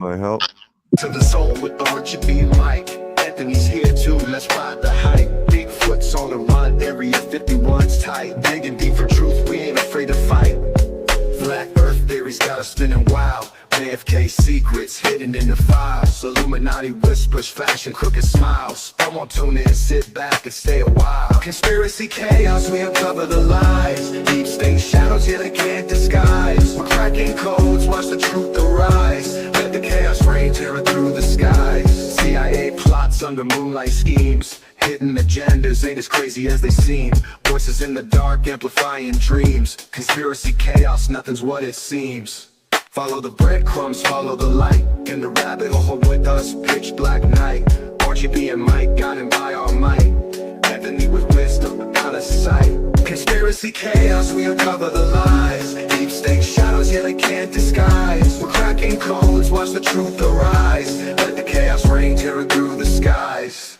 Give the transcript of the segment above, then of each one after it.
My help. To the soul with the heart you be like. Anthony's here too, let's ride the hype. Bigfoot's on the run, Area 51's tight. Digging deep for truth, we ain't afraid to fight. Flat Earth theories got us spinning wild. JFK secrets hidden in the files. Illuminati whispers, fashion crooked smiles. I won't tune in, sit back and stay a while. Conspiracy chaos, we uncover the lies. Deep state shadows, yeah they can't disguise. We're cracking codes, watch the truth arise. Let the chaos reign, tearing through the skies. CIA plots under moonlight schemes. Hidden agendas ain't as crazy as they seem. Voices in the dark amplifying dreams. Conspiracy chaos, nothing's what it seems. Follow the breadcrumbs, follow the light. In the rabbit hole with us, pitch black night. RGB and Mike, guided by our might. Anthony with wisdom, out of sight. Conspiracy chaos, we uncover the lies. Deep state shadows, yeah they can't disguise. We're cracking codes, watch the truth arise. Let the chaos reign, tearing through the skies.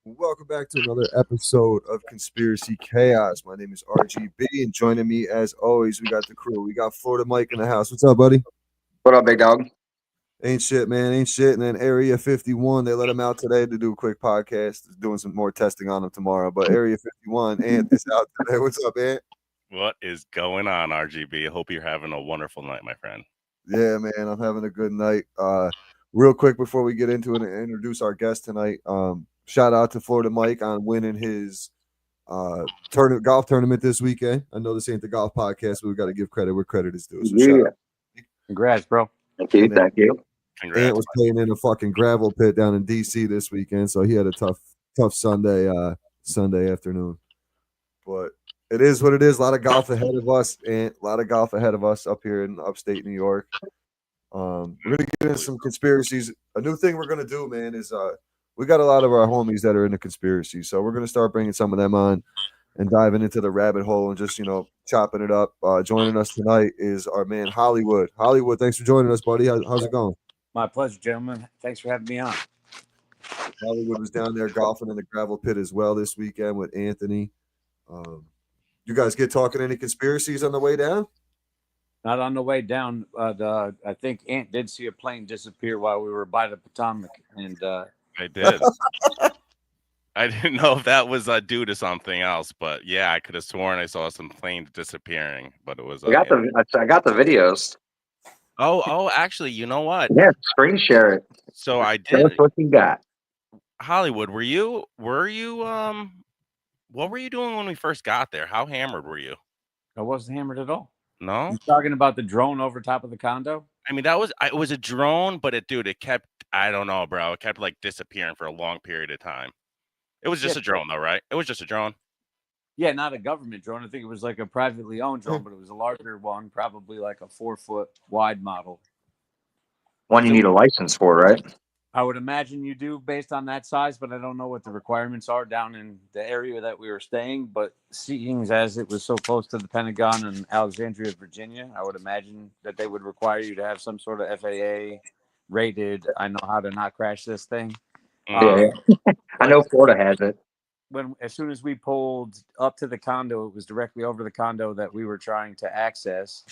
Welcome back to another episode of Conspiracy Chaos. My name is RGB, and joining me as always, we got the crew. We got Florida Mike in the house. What's up, buddy? What up, big dog? Ain't shit, man. Ain't shit. And then Area 51, they let him out today to do a quick podcast. Doing some more testing on him tomorrow. But Area 51, Ant is out today. What's up, Ant? What is going on, RGB? I hope you're having a wonderful night, my friend. Yeah, man. I'm having a good night. Real quick before we get into it and introduce our guest tonight, shout out to Florida Mike on winning his golf tournament this weekend. I know this ain't the golf podcast, but we got to give credit where credit is due. So Yeah. Congrats, bro. Thank you. Thank you. Congrats. Ant was playing in a fucking gravel pit down in DC this weekend, so he had a tough Sunday afternoon. But it is what it is. A lot of golf ahead of us, and a lot of golf ahead of us up here in upstate New York. We're gonna get into some conspiracies. A new thing we're gonna do, man, is we got a lot of our homies that are in the conspiracy, so we're gonna start bringing some of them on and diving into the rabbit hole and just chopping it up. Joining us tonight is our man Hollywood. Hollywood, thanks for joining us, buddy. How's it going? My pleasure, gentlemen. Thanks for having me on. Hollywood was down there golfing in the gravel pit as well this weekend with Anthony. You guys get talking any conspiracies on the way down? Not on the way down. I think Ant did see a plane disappear while we were by the Potomac, and I did. I didn't know if that was due to something else, but yeah, I could have sworn I saw some planes disappearing, but it was. I got the videos. Oh, actually, you know what? Yeah, screen share it. So I Tell us did. what you got. Hollywood, what were you doing when we first got there? How hammered were you? I wasn't hammered at all. No? You talking about the drone over top of the condo? I mean, it was a drone, but it kept, I don't know, bro. It kept like disappearing for a long period of time. It was just a drone though, right? It was just a drone. Yeah, not a government drone. I think it was like a privately owned drone, but it was a larger one, probably like a 4-foot wide model. One you need a license for, right? I would imagine you do based on that size, but I don't know what the requirements are down in the area that we were staying. But seeing as it was so close to the Pentagon in Alexandria, Virginia, I would imagine that they would require you to have some sort of FAA rated, I know how to not crash this thing. Yeah. I know Florida has it. As soon as we pulled up to the condo, it was directly over the condo that we were trying to access.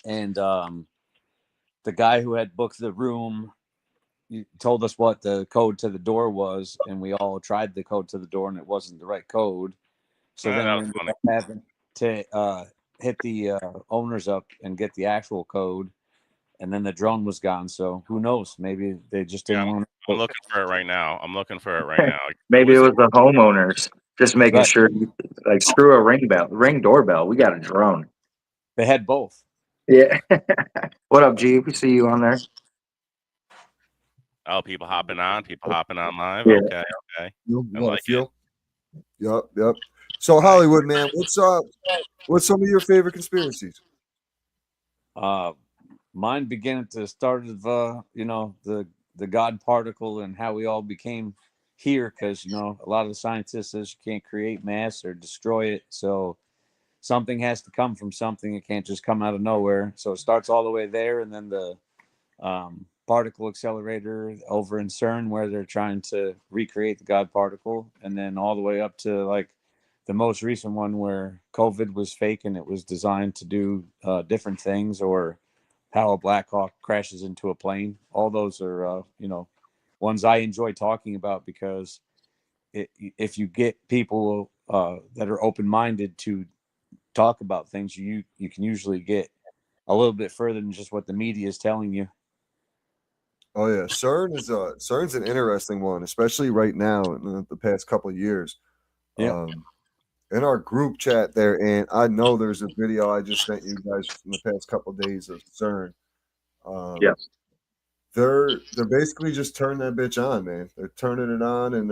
And the guy who had booked the room told us what the code to the door was, and we all tried the code to the door, and it wasn't the right code. So then we ended up having to hit the owners up and get the actual code, and then the drone was gone. So who knows? Maybe they just didn't want to. I'm looking for it right now. Maybe it was the homeowners just making sure, like, screw a ring doorbell. We got a drone. They had both. Yeah. What up, G? We see you on there. Oh, people hopping on live. Yeah. Okay. You I like it. Yep. So Hollywood, man, what's some of your favorite conspiracies? Mine began at the start of the God particle and how we all became here, because a lot of the scientists says you can't create mass or destroy it, so something has to come from something. It can't just come out of nowhere. So it starts all the way there, and then the particle accelerator over in CERN, where they're trying to recreate the God particle, and then all the way up to like the most recent one where COVID was fake and it was designed to do different things, or how a Black Hawk crashes into a plane. All those are, ones I enjoy talking about, because if you get people that are open-minded to talk about things, you can usually get a little bit further than just what the media is telling you. Oh yeah, CERN's an interesting one, especially right now in the past couple of years. Yeah. In our group chat there, and I know there's a video I just sent you guys in the past couple of days of CERN. Yeah. They're basically just turning that bitch on, man. They're turning it on, and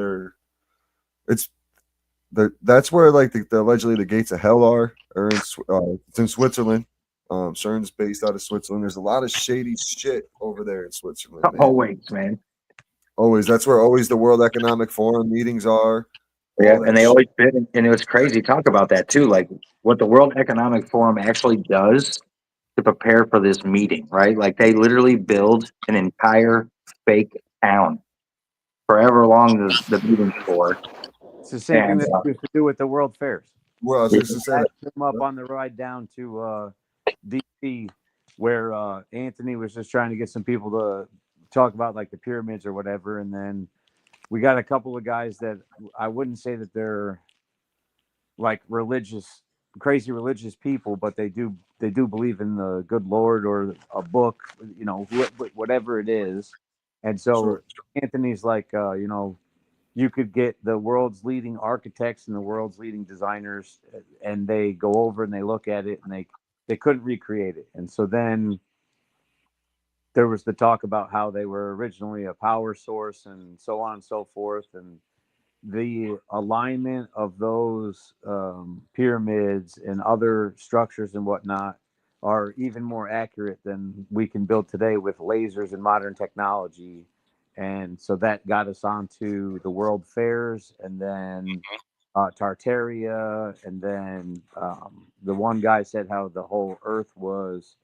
that's where like the allegedly the gates of hell are it's in Switzerland. CERN's based out of Switzerland. There's a lot of shady shit over there in Switzerland, man. Always, man. Always. That's where always the World Economic Forum meetings are. Yeah, All that and they shit. always did, and it was crazy. Talk about that too, like what the World Economic Forum actually does to prepare for this meeting, right? Like they literally build an entire fake town for however long the meeting's for. It's the same thing And, that they used to do with the World Fairs. Well, I was just to say I that. came up on the ride down to DC, where Anthony was just trying to get some people to talk about like the pyramids or whatever, and then we got a couple of guys that I wouldn't say that they're like crazy religious people, but they do believe in the good Lord or a book, whatever it is. And so Sure. Anthony's like, you could get the world's leading architects and the world's leading designers, and they go over and they look at it, and they couldn't recreate it. And so then there was the talk about how they were originally a power source and so on and so forth. And the alignment of those pyramids and other structures and whatnot are even more accurate than we can build today with lasers and modern technology. And so that got us onto the World Fairs, and then Tartaria, and then the one guy said how the whole Earth was,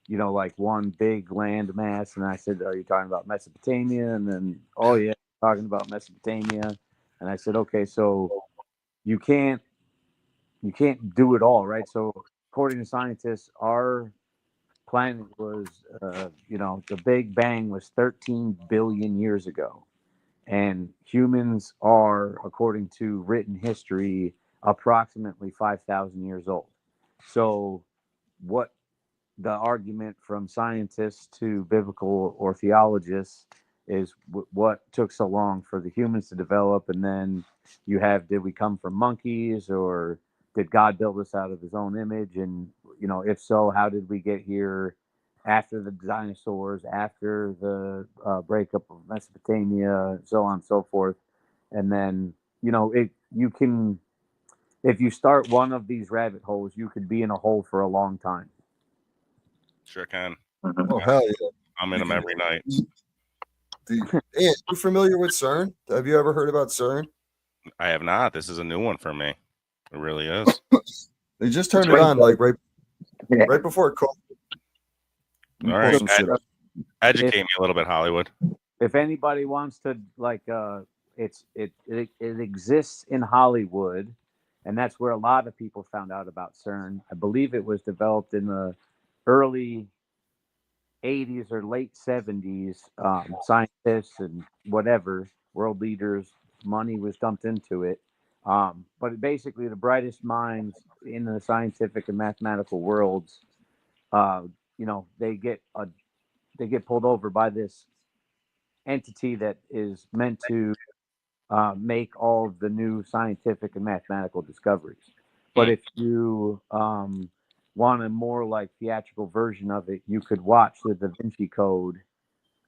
like one big land mass. And I said, "Are you talking about Mesopotamia?" And then, "Oh yeah, talking about Mesopotamia." And I said, "Okay, so you can't do it all, right?" So according to scientists, our planet was, the Big Bang was 13 billion years ago. And humans are, according to written history, approximately 5,000 years old. So what the argument from scientists to biblical or theologists is what took so long for the humans to develop. And then you have, did we come from monkeys, or did God build us out of his own image? And, if so, how did we get here after the dinosaurs, after the breakup of Mesopotamia, so on and so forth? And then, you can, if you start one of these rabbit holes, you could be in a hole for a long time. Sure can. Oh hell yeah! I'm in them every night. And you familiar with CERN? Have you ever heard about CERN? I have not. This is a new one for me. It really is. They just turned it on like right Yeah. before COVID. All right. Some shit up. Educate me a little bit, Hollywood. If anybody wants to, like, it exists in Hollywood, and that's where a lot of people found out about CERN. I believe it was developed in the early 80s or late 70s. Scientists and whatever, world leaders, money was dumped into it. But basically, the brightest minds in the scientific and mathematical worlds, they get pulled over by this entity that is meant to make all of the new scientific and mathematical discoveries. But if you want a more like theatrical version of it, you could watch the Da Vinci Code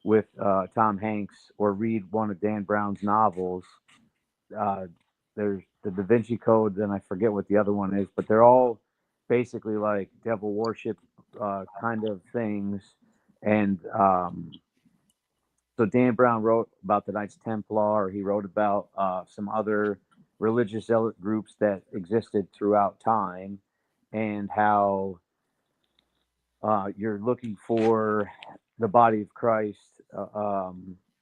with Tom Hanks, or read one of Dan Brown's novels. There's the Da Vinci Code, then I forget what the other one is, but they're all basically like devil worship kind of things. And so Dan Brown wrote about the Knights Templar. He wrote about some other religious zealot groups that existed throughout time, and how you're looking for the body of Christ,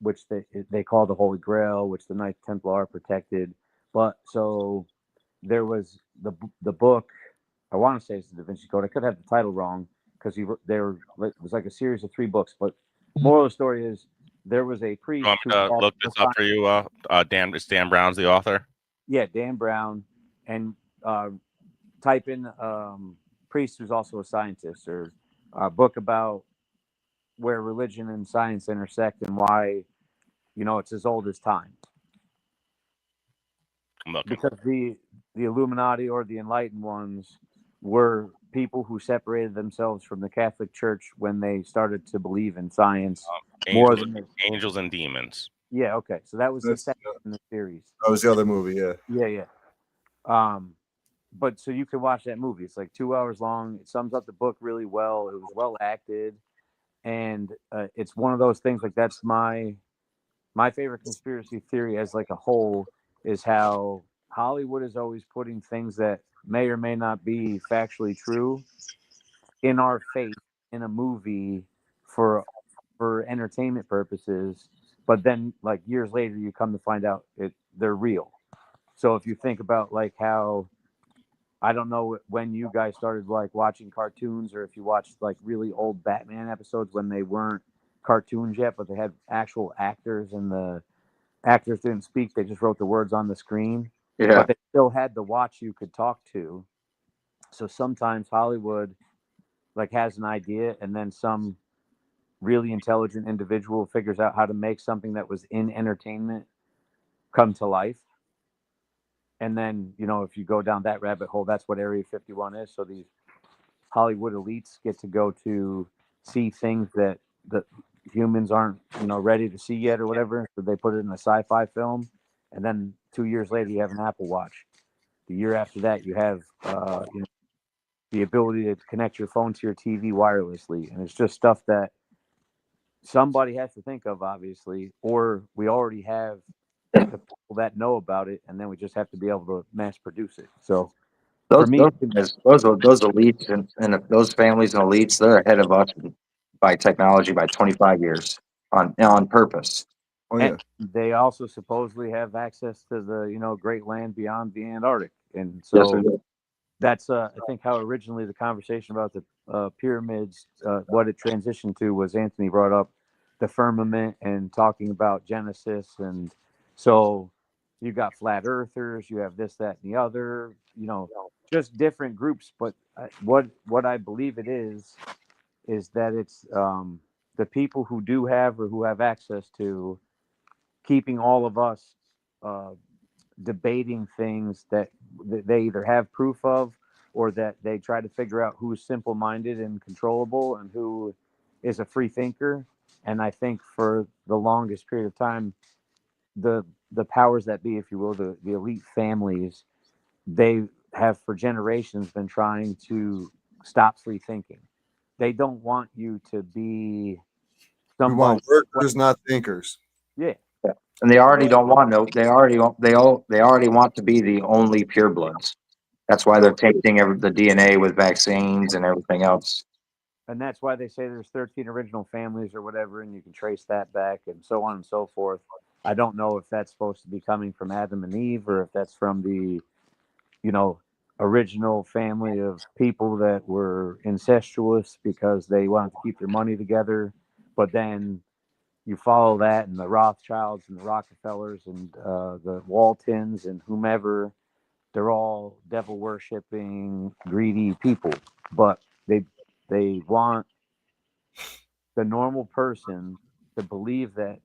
which they call the Holy Grail, which the Knights Templar protected. But so there was the book. I want to say it's the Da Vinci Code. I could have the title wrong because it was like a series of 3 books. But moral of the story is there was a priest. You want me to look this up for you? Dan Brown's the author. Yeah, Dan Brown, and type in priest who's also a scientist, or a book about where religion and science intersect and why, it's as old as time. Because the Illuminati or the Enlightened ones were people who separated themselves from the Catholic Church when they started to believe in science more than angels and demons. Yeah, okay. So that was the second in the series. That was the other movie, yeah. Yeah. But so you can watch that movie. It's like 2 hours long. It sums up the book really well. It was well acted, and it's one of those things. Like, that's my favorite conspiracy theory as like a whole, is how Hollywood is always putting things that may or may not be factually true in our face in a movie for entertainment purposes, but then like years later you come to find out they're real. So if you think about like how, I don't know when you guys started like watching cartoons, or if you watched like really old Batman episodes when they weren't cartoons yet, but they had actual actors and the actors didn't speak, they just wrote the words on the screen. Yeah. But they still had the watch you could talk to. So sometimes Hollywood like has an idea, and then some really intelligent individual figures out how to make something that was in entertainment come to life. And then, if you go down that rabbit hole, that's what Area 51 is. So these Hollywood elites get to go to see things that the humans aren't, ready to see yet or whatever. So they put it in a sci-fi film. And then 2 years later, you have an Apple Watch. The year after that, you have the ability to connect your phone to your TV wirelessly. And it's just stuff that somebody has to think of, obviously, or we already have the people that know about it, and then we just have to be able to mass produce it. So those elites and those families and elites, they're ahead of us by technology by 25 years on purpose. Oh yeah. And they also supposedly have access to the great land beyond the Antarctic, and so that's I think how originally the conversation about the pyramids, what it transitioned to was Anthony brought up the firmament and talking about Genesis, and so you got flat earthers, you have this, that, and the other, just different groups. But what I believe it is that it's the people who do have or who have access to keeping all of us debating things that they either have proof of, or that they try to figure out who's simple-minded and controllable and who is a free thinker. And I think for the longest period of time, the powers that be, if you will, the elite families, they have for generations been trying to stop free thinking. They don't want you to be We want workers, not thinkers. Yeah. And they already don't want they already want to be the only purebloods. That's why they're taking the DNA with vaccines and everything else. And that's why they say there's 13 original families or whatever, and you can trace that back and so on and so forth. I don't know if that's supposed to be coming from Adam and Eve, or if that's from the, original family of people that were incestuous because they wanted to keep their money together. But then you follow that, and the Rothschilds and the Rockefellers and the Waltons and whomever, they're all devil worshipping, greedy people. But they want the normal person to believe that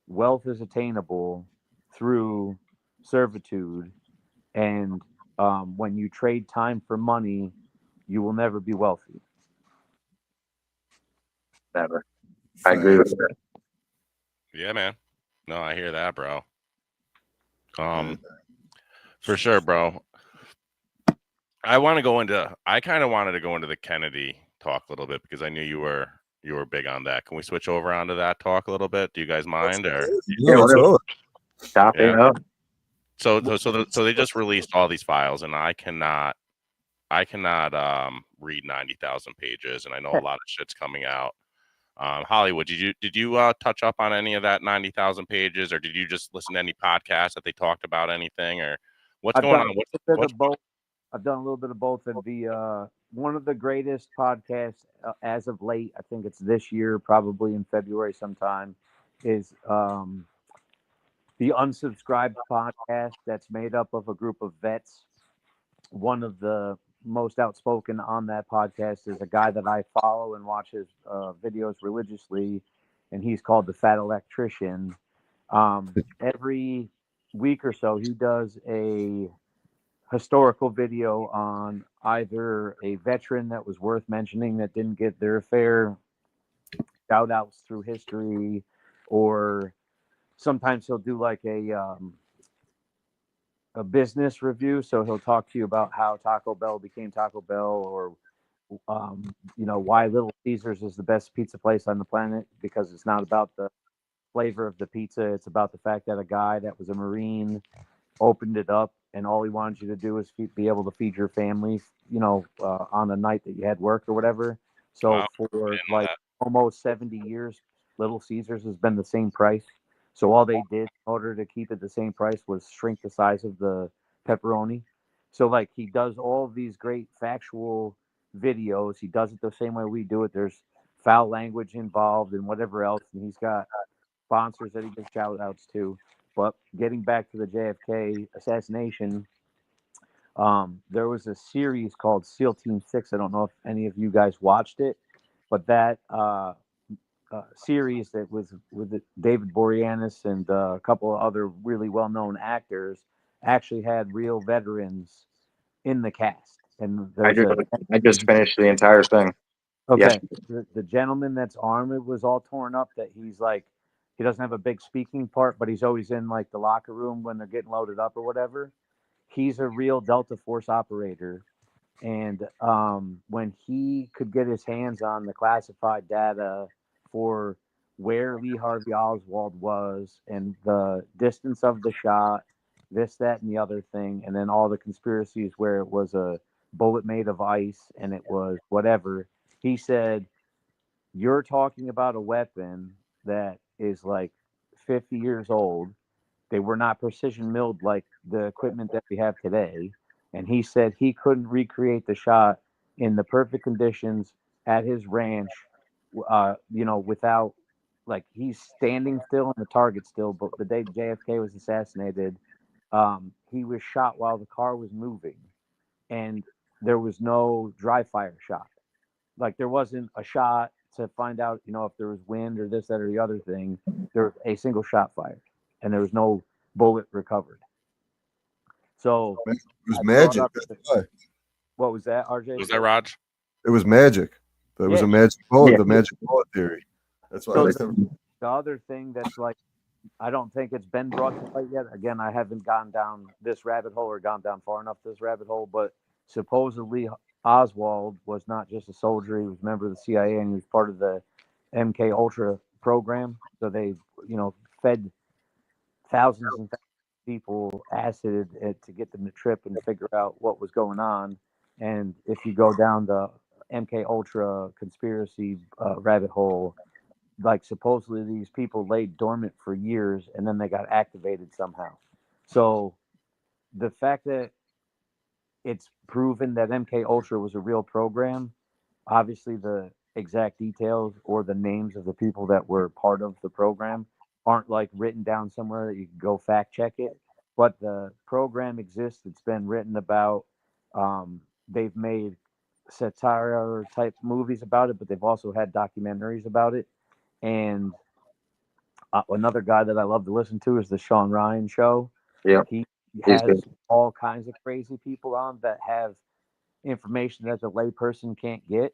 wealth is attainable through servitude, and when you trade time for money, you will never be wealthy. Never. I agree with that. Yeah, man. No, I hear that, bro. For sure, bro. I kind of wanted to go into the Kennedy talk a little bit, because I knew you were big on that. Can we switch over onto that talk a little bit? Do you guys mind? Or Stop it up. So they just released all these files, and I cannot read 90,000 pages, and I know a lot of shit's coming out. Hollywood, did you touch up on any of that 90,000 pages, or did you just listen to any podcast that they talked about anything, or what's going on? I've done a little bit of both. And the one of the greatest podcasts as of late, I think it's this year, probably in February sometime, is the Unsubscribed podcast. That's made up of a group of vets. One of the most outspoken on that podcast is a guy that I follow and watch his videos religiously, and he's called the Fat Electrician. Every week or so, he does a historical video on either a veteran that was worth mentioning that didn't get their fair shout outs through history, or sometimes he'll do like a business review. So he'll talk to you about how Taco Bell became Taco Bell, or why Little Caesars is the best pizza place on the planet, because it's not about the flavor of the pizza. It's about the fact that a guy that was a Marine opened it up, and all he wanted you to do is be able to feed your family, on a night that you had work or whatever. So Wow. for like almost 70 years, Little Caesars has been the same price. So all they did in order to keep it the same price was shrink the size of the pepperoni. So like he does all of these great factual videos. He does it the same way we do it. There's foul language involved and whatever else. And he's got sponsors that he gives shout outs to. But getting back to the JFK assassination, there was a series called SEAL Team 6. I don't know if any of you guys watched it, but that series that was with David Boreanaz and a couple of other really well-known actors actually had real veterans in the cast. And I just finished the entire thing. okay, the gentleman that's armed was all torn up. That he's like, he doesn't have a big speaking part, but he's always in like the locker room when they're getting loaded up or whatever. He's a real Delta Force operator. And when he could get his hands on the classified data for where Lee Harvey Oswald was and the distance of the shot, this, that, and the other thing, and then all the conspiracies where it was a bullet made of ice and it was whatever, he said, you're talking about a weapon that is like 50 years old. They were not precision milled like the equipment that we have today. And he said he couldn't recreate the shot in the perfect conditions at his ranch, without, like, he's standing still and the target still. But the day JFK was assassinated, he was shot while the car was moving, and there was no dry fire shot. Like, there wasn't a shot to find out, if there was wind or this, that, or the other thing. There was a single shot fired, and there was no bullet recovered. So It was magic. That's why. What was that, RJ? Was that Raj? It was magic. There was a magic bullet, Yeah. the magic bullet theory. That's why. So the other thing that's like, I don't think it's been brought to light yet. Again, I haven't gone down this rabbit hole or gone down far enough this rabbit hole, but supposedly Oswald was not just a soldier. He was a member of the CIA, and he was part of the MK Ultra program. So they, fed thousands and thousands of people acid to get them to trip and figure out what was going on. And if you go down the MK Ultra conspiracy rabbit hole, like, supposedly these people lay dormant for years and then they got activated somehow. So the fact that it's proven that MK Ultra was a real program, obviously the exact details or the names of the people that were part of the program aren't like written down somewhere that you can go fact check it. But the program exists. It's been written about. They've made satire type movies about it, but they've also had documentaries about it. And another guy that I love to listen to is the Sean Ryan Show. Yeah, He he's has good. all kinds of crazy people on that have information that the layperson can't get.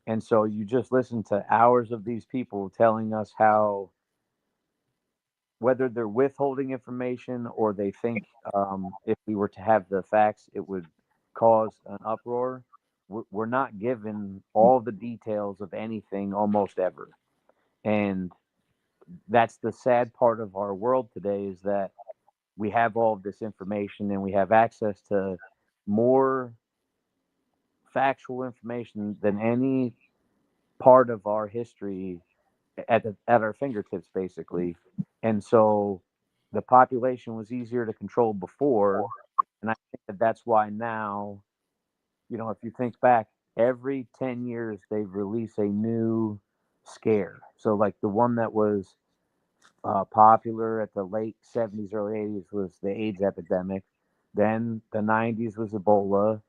And so you just listen to hours of these people telling us how, whether they're withholding information or they think if we were to have the facts, it would cause an uproar. We're not given all the details of anything almost ever. And that's the sad part of our world today, is that we have all of this information and we have access to more factual information than any part of our history at our fingertips, basically. And so the population was easier to control before, and I think that that's why now, if you think back, every 10 years they release a new scare. So like the one that was popular at the late 70s, early 80s was the AIDS epidemic. Then the 90s was Ebola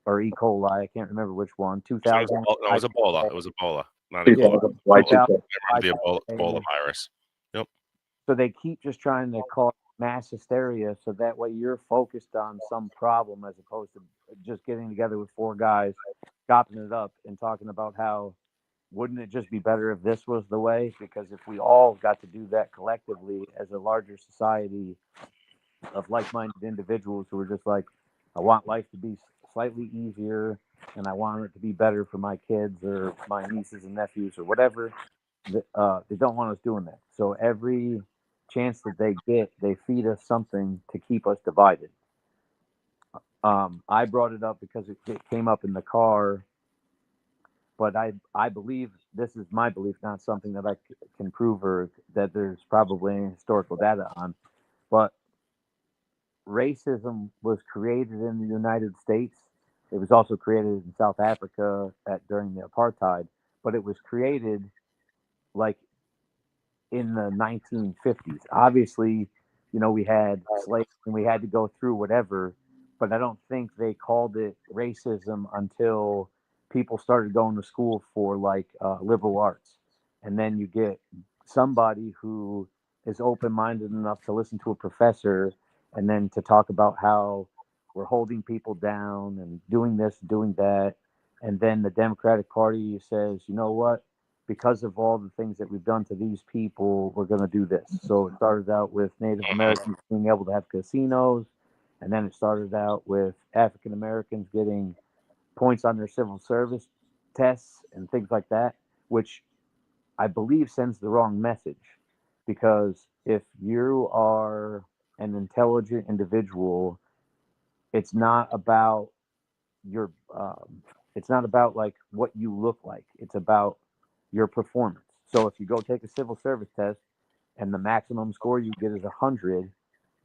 or E. coli. I can't remember which one. No, 2000. it was Ebola. It was Ebola. Not Yeah. Ebola. Y2K. The Ebola virus. Yep. So they keep just trying to cause mass hysteria so that way you're focused on some problem as opposed to just getting together with four guys, chopping it up and talking about how wouldn't it just be better if this was the way? Because if we all got to do that collectively as a larger society of like-minded individuals who are just like, I want life to be slightly easier and I want it to be better for my kids or my nieces and nephews or whatever, they don't want us doing that. So every chance that they get, they feed us something to keep us divided. I brought it up because it came up in the car, but I believe, this is my belief, not something that I can prove or that there's probably any historical data on, but racism was created in the United States. It was also created in South Africa during the apartheid, but it was created like in the 1950s. Obviously, we had slaves and we had to go through whatever, but I don't think they called it racism until people started going to school for like liberal arts. And then you get somebody who is open-minded enough to listen to a professor and then to talk about how we're holding people down and doing this, doing that. And then the Democratic Party says, you know what? Because of all the things that we've done to these people, we're going to do this. So it started out with Native Americans being able to have casinos. And then it started out with African Americans getting points on their civil service tests and things like that, which I believe sends the wrong message. Because if you are an intelligent individual, it's not about your, it's not about like what you look like. It's about your performance. So if you go take a civil service test and the maximum score you get is 100,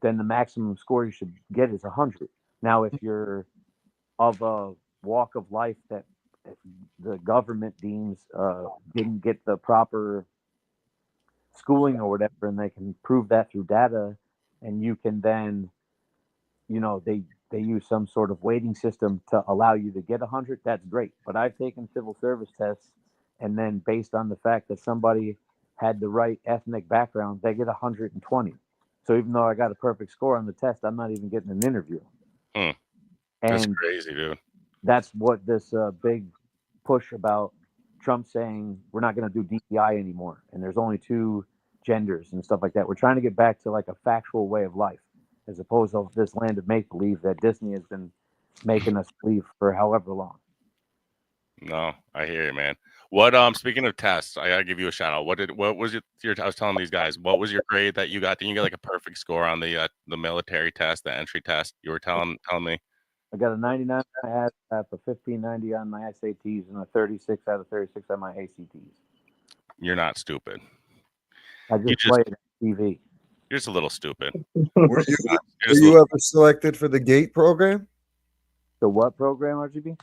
then the maximum score you should get is 100. Now, if you're of a walk of life that the government deems didn't get the proper schooling or whatever, and they can prove that through data, and you can then, they use some sort of weighting system to allow you to get 100, that's great. But I've taken civil service tests, and then based on the fact that somebody had the right ethnic background, they get 120. So even though I got a perfect score on the test, I'm not even getting an interview. That's And crazy, dude. that's what this big push about Trump saying we're not going to do DEI anymore, and there's only two genders and stuff like that. We're trying to get back to like a factual way of life, as opposed to this land of make believe that Disney has been making us believe for however long. No, I hear you, man. What speaking of tests, I gotta give you a shout out. What was your I was telling these guys, what was your grade that you got? Didn't you get like a perfect score on the military test, the entry test? You were telling me. I got a 99 on my ASVAB, a 1590 on my SATs, and a 36 out of 36 on my ACTs. You're not stupid. I just played it on TV. You're just a little stupid. Were you ever selected for the GATE program? The what program, RGB?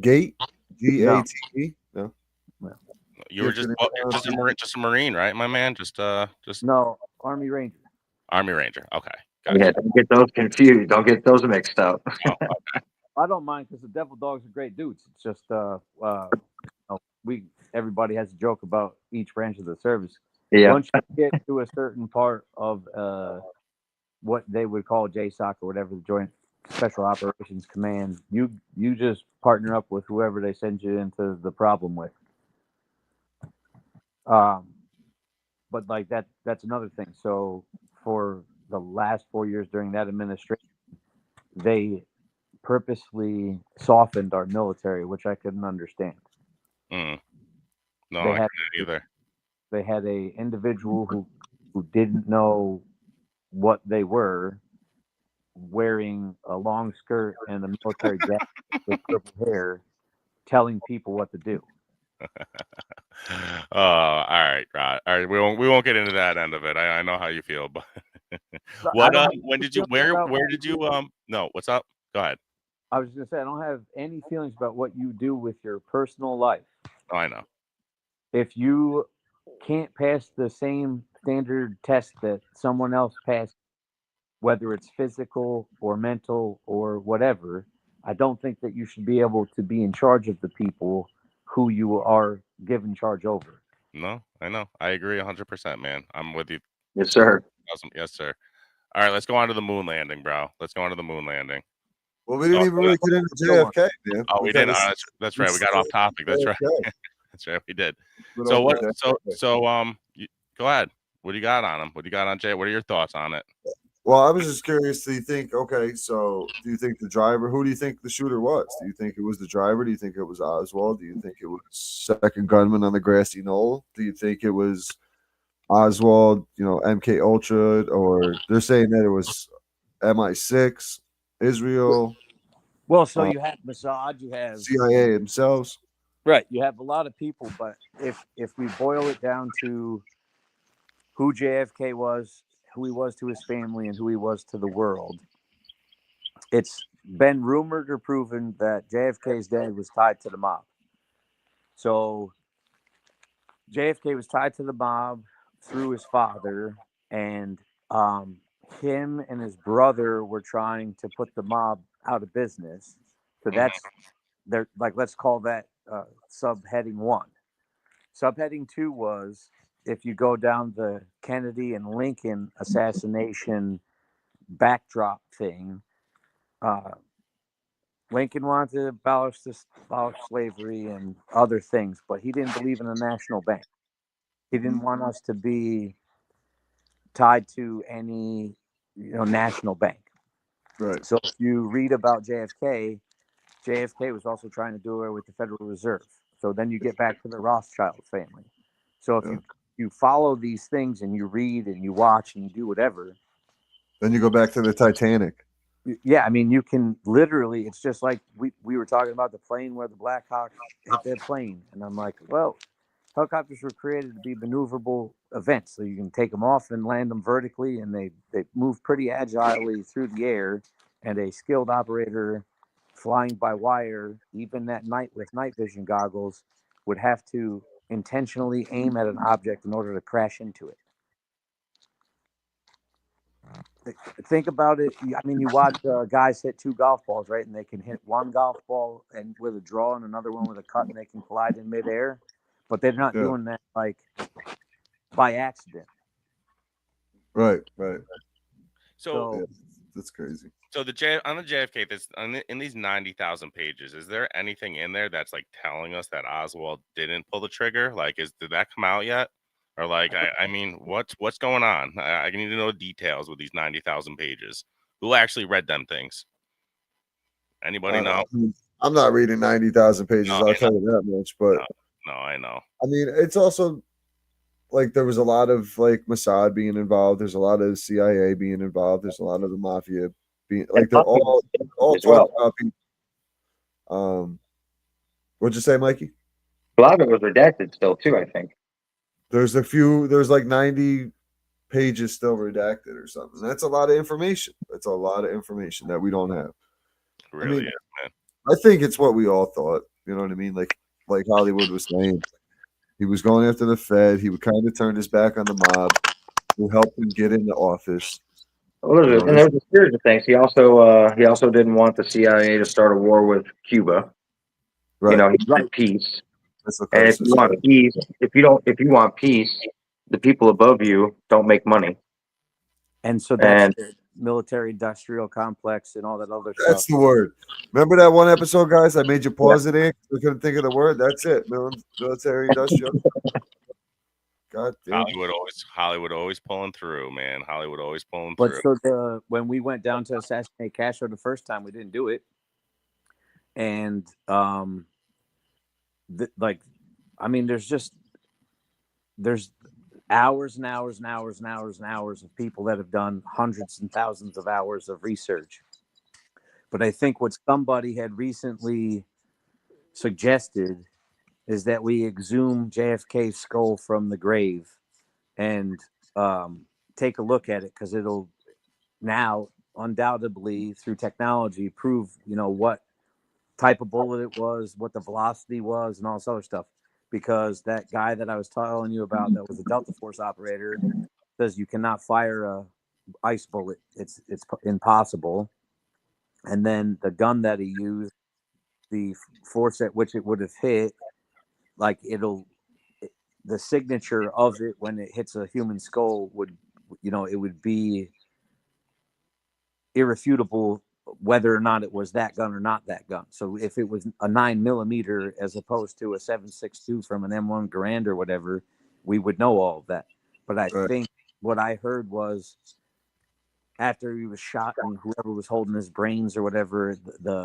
GATE, GATE. No. You were just a Marine, right, my man? Just No, Army Ranger. Army Ranger. Okay. Gotcha. Yeah, don't get those confused. Don't get those mixed up. Oh, okay. I don't mind because the Devil Dogs are great dudes. It's just everybody has a joke about each branch of the service. Yeah. Once you get to a certain part of what they would call JSOC or whatever, the Joint Special Operations Command, you just partner up with whoever they send you into the problem with. But like that's another thing. So for the last 4 years during that administration, they purposely softened our military, which I couldn't understand. No, I couldn't either. They had a individual who didn't know what they were, wearing a long skirt and a military jacket with purple hair, telling people what to do. Oh, all right, Rod. All right, we won't get into that end of it. I know how you feel, but I what don't have when any did you feelings about where what did you you do. no, what's up? Go ahead. I was going to say, I don't have any feelings about what you do with your personal life. Oh, I know. If you can't pass the same standard test that someone else passed, whether it's physical or mental or whatever, I don't think that you should be able to be in charge of the people who you are given charge over. No, I know. I agree 100%, man. I'm with you. Yes, sir. Awesome. Yes, sir. All right, let's go on to the moon landing, bro. Let's go on to the moon landing. Well, we didn't So, even really get into Go on. JFK, man. oh, We we didn't. kinda That's right. We got off topic. That's right. JFK. That's right. We did. Good So old what? JFK. Go ahead. What do you got on him? What do you got on Jay? What are your thoughts on it? Well, I was just curious. Do you think? Okay, so do you think the driver? Who do you think the shooter was? Do you think it was the driver? Do you think it was Oswald? Do you think it was second gunman on the grassy knoll? Do you think it was Oswald? MK Ultra, or they're saying that it was MI6, Israel, Well, so you have Mossad, you have CIA themselves. right, you have a lot of people, but if we boil it down to who JFK was, who he was to his family, and who he was to the world, it's been rumored or proven that JFK's dad was tied to the mob. So JFK was tied to the mob through his father, and him and his brother were trying to put the mob out of business. So that's they're like, let's call that subheading 1. Subheading 2 was, if you go down the Kennedy and Lincoln assassination backdrop thing, Lincoln wanted to abolish slavery and other things, but he didn't believe in a national bank. He didn't want us to be tied to any national bank. Right. So if you read about JFK was also trying to do it with the Federal Reserve. So then you get back to the Rothschild family. So if you follow these things and you read and you watch and you do whatever, Then you go back to the Titanic. yeah, I mean, you can literally, it's just like we were talking about the plane where the Black Hawk hit their plane. And I'm like, well, helicopters were created to be maneuverable events. So you can take them off and land them vertically, and they move pretty agilely through the air. And a skilled operator flying by wire, even at night with night vision goggles, would have to intentionally aim at an object in order to crash into it. Think about it. I mean, you watch guys hit 2 golf balls, right? And they can hit one golf ball and with a draw and another one with a cut, and they can collide in midair. But they're not doing that like by accident. Right. So That's crazy. So on the JFK, in these 90,000 pages, is there anything in there that's like telling us that Oswald didn't pull the trigger? Like, did that come out yet? Or like, I mean, what's going on? I need to know details with these 90,000 pages. Who actually read them things? Anybody know? I'm not reading 90,000 pages. No, I'll tell you that much. But no, I know. I mean, it's also like there was a lot of like Mossad being involved. There's a lot of CIA being involved. There's a lot of the mafia being like they're all as well. talking about people. What'd you say, Mikey? A lot of it was redacted still too, I think. There's like 90 pages still redacted or something. That's a lot of information. That's a lot of information that we don't have. It really is, man. I think it's what we all thought. You know what I mean? Like Hollywood was saying. He was going after the Fed. He would kind of turn his back on the mob. Who helped him get into office. Well, and there was a series of things. He also didn't want the CIA to start a war with Cuba. Right. He wanted peace. And if you want peace, the people above you don't make money. And so that's the military-industrial complex and all that other stuff. That's the word. Remember that one episode, guys? I made you pause it in. We couldn't think of the word. That's it. Military-industrial. God damn. Hollywood always pulling through, man. Hollywood always pulling through. But so when we went down to assassinate Castro the first time, we didn't do it. And there's hours and hours and hours and hours and hours of people that have done hundreds and thousands of hours of research. But I think what somebody had recently suggested is that we exhume JFK's skull from the grave and take a look at it, because it'll now undoubtedly through technology prove, what type of bullet it was, what the velocity was, and all this other stuff. Because that guy that I was telling you about that was a Delta Force operator says you cannot fire a ice bullet. It's impossible. And then the gun that he used, the force at which it would have hit, like the signature of it when it hits a human skull would, it would be irrefutable whether or not it was that gun or not that gun. So if it was a 9mm as opposed to a 7.62 from an M1 Garand or whatever, we would know all of that. But I think what I heard was after he was shot and whoever was holding his brains or whatever,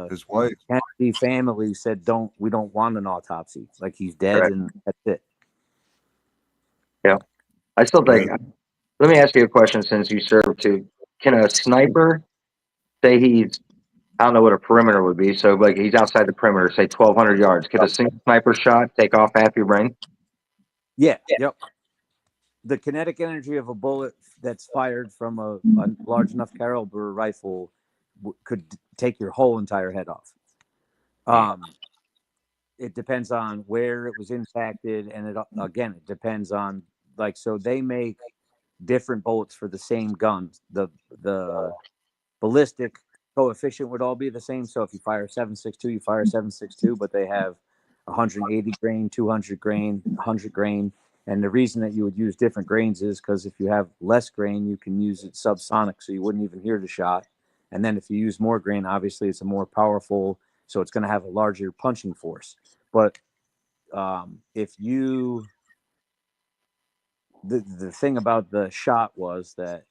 His wife. Kennedy family said, we don't want an autopsy. Like, he's dead and that's it. Yeah. I still think, let me ask you a question since you served too. Can a sniper say he's, I don't know what a perimeter would be, so like he's outside the perimeter, say 1,200 yards. Could a single sniper shot take off half your brain? Yeah. Yep. The kinetic energy of a bullet that's fired from a large enough caliber rifle could take your whole entire head off. It depends on where it was impacted, and it depends on, like, so they make different bullets for the same guns. The ballistic coefficient would all be the same. So if you fire 7.62, you fire 7.62, but they have 180 grain, 200 grain, 100 grain. And the reason that you would use different grains is because if you have less grain, you can use it subsonic, so you wouldn't even hear the shot. And then if you use more grain, obviously it's a more powerful, so it's going to have a larger punching force. But the thing about the shot was that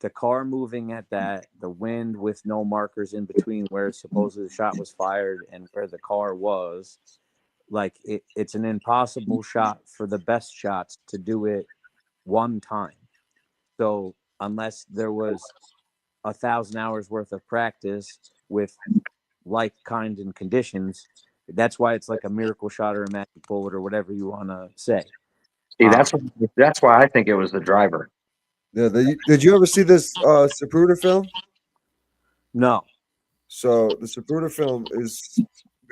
the car moving at that, the wind with no markers in between where supposedly the shot was fired and where the car was, like it's an impossible shot for the best shots to do it one time. So unless there was 1,000 hours worth of practice with like kind and conditions, that's why it's like a miracle shot or a magic bullet or whatever you want to say. See, that's why I think it was the driver. Yeah. Did you ever see this Zapruder film? No. So the Zapruder film is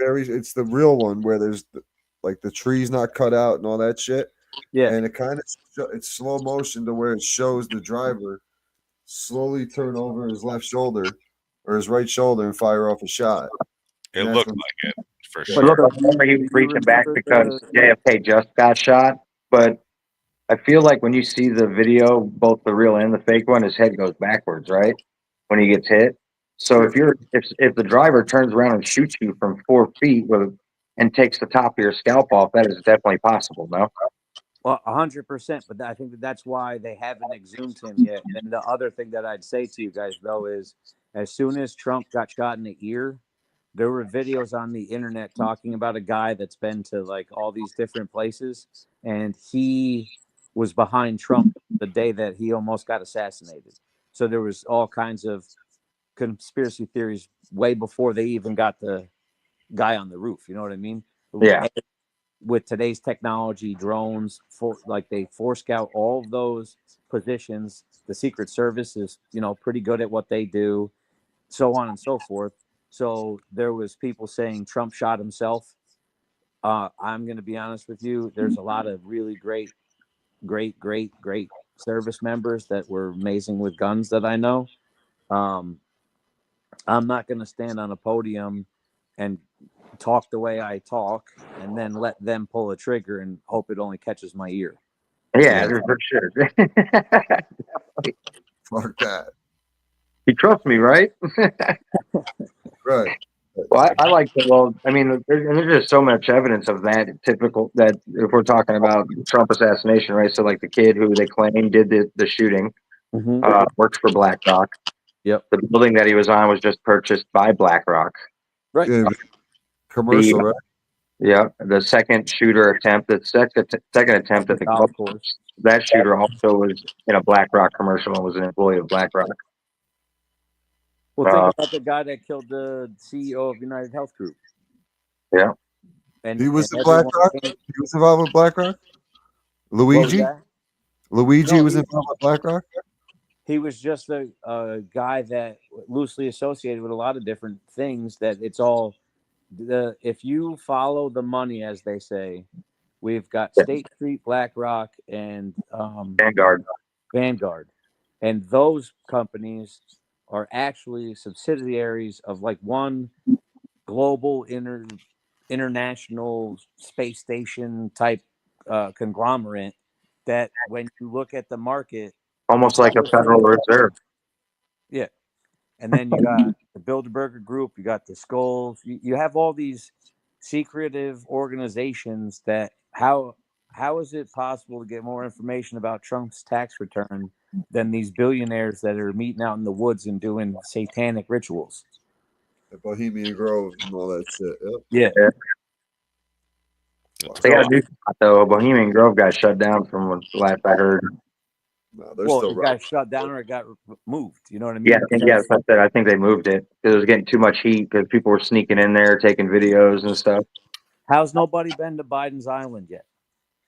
it's the real one where there's the trees not cut out and all that shit. Yeah. And it kind of it's slow motion to where it shows the driver slowly turn over his left shoulder or his right shoulder and fire off a shot. It And looked that's like it for It sure. looked like he was reaching back because JFK just got shot. But I feel like when you see the video, both the real and the fake one, his head goes backwards, right? When he gets hit. So if the driver turns around and shoots you from 4 feet and takes the top of your scalp off, that is definitely possible, no? Well, 100%, but I think that's why they haven't exhumed him yet. And the other thing that I'd say to you guys, though, is as soon as Trump got shot in the ear, there were videos on the internet talking about a guy that's been to like all these different places, and he was behind Trump the day that he almost got assassinated. So there was all kinds of conspiracy theories way before they even got the guy on the roof. You know what I mean? Yeah. With today's technology, drones, they force scout all of those positions. The Secret Service is, pretty good at what they do, so on and so forth. So there was people saying Trump shot himself. I'm going to be honest with you. There's a lot of really great service members that were amazing with guns that I know. I'm not going to stand on a podium and talk the way I talk and then let them pull a trigger and hope it only catches my ear. Yeah, for sure. fuck that. You trust me, right? Right. Well, I like that. Well, I mean, there's just so much evidence of that. That if we're talking about Trump assassination, right? So, like the kid who they claim did the shooting, works for BlackRock. Yep. The building that he was on was just purchased by BlackRock. Right. Yeah, commercial, right? Yeah. The second shooter attempt, the second attempt at the golf course, that shooter also was in a BlackRock commercial and was an employee of BlackRock. Well, think about the guy that killed the CEO of United Health Group. Yeah. And He was and in everyone BlackRock. came- He was involved with BlackRock. what was Luigi. that? Luigi No, was he- involved with BlackRock. He was just a guy that loosely associated with a lot of different things. That it's all if you follow the money, as they say, we've got Yeah. State Street, BlackRock, and Vanguard. Vanguard, and those companies are actually subsidiaries of like one global international space station type conglomerate. That when you look at the market, Almost like a Federal Reserve. yeah. And then you got the Bilderberger Group, you got the Skulls, you have all these secretive organizations that how is it possible to get more information about Trump's tax return than these billionaires that are meeting out in the woods and doing satanic rituals? The Bohemian Grove and all that shit. Yep. Yeah. They got a new spot though. Bohemian Grove got shut down from what last I heard. No, they're Well, still it running. got shut down or it got moved. You know what I mean? Yeah, I said I think they moved it because it was getting too much heat because people were sneaking in there, taking videos and stuff. How's nobody been to Biden's Island yet?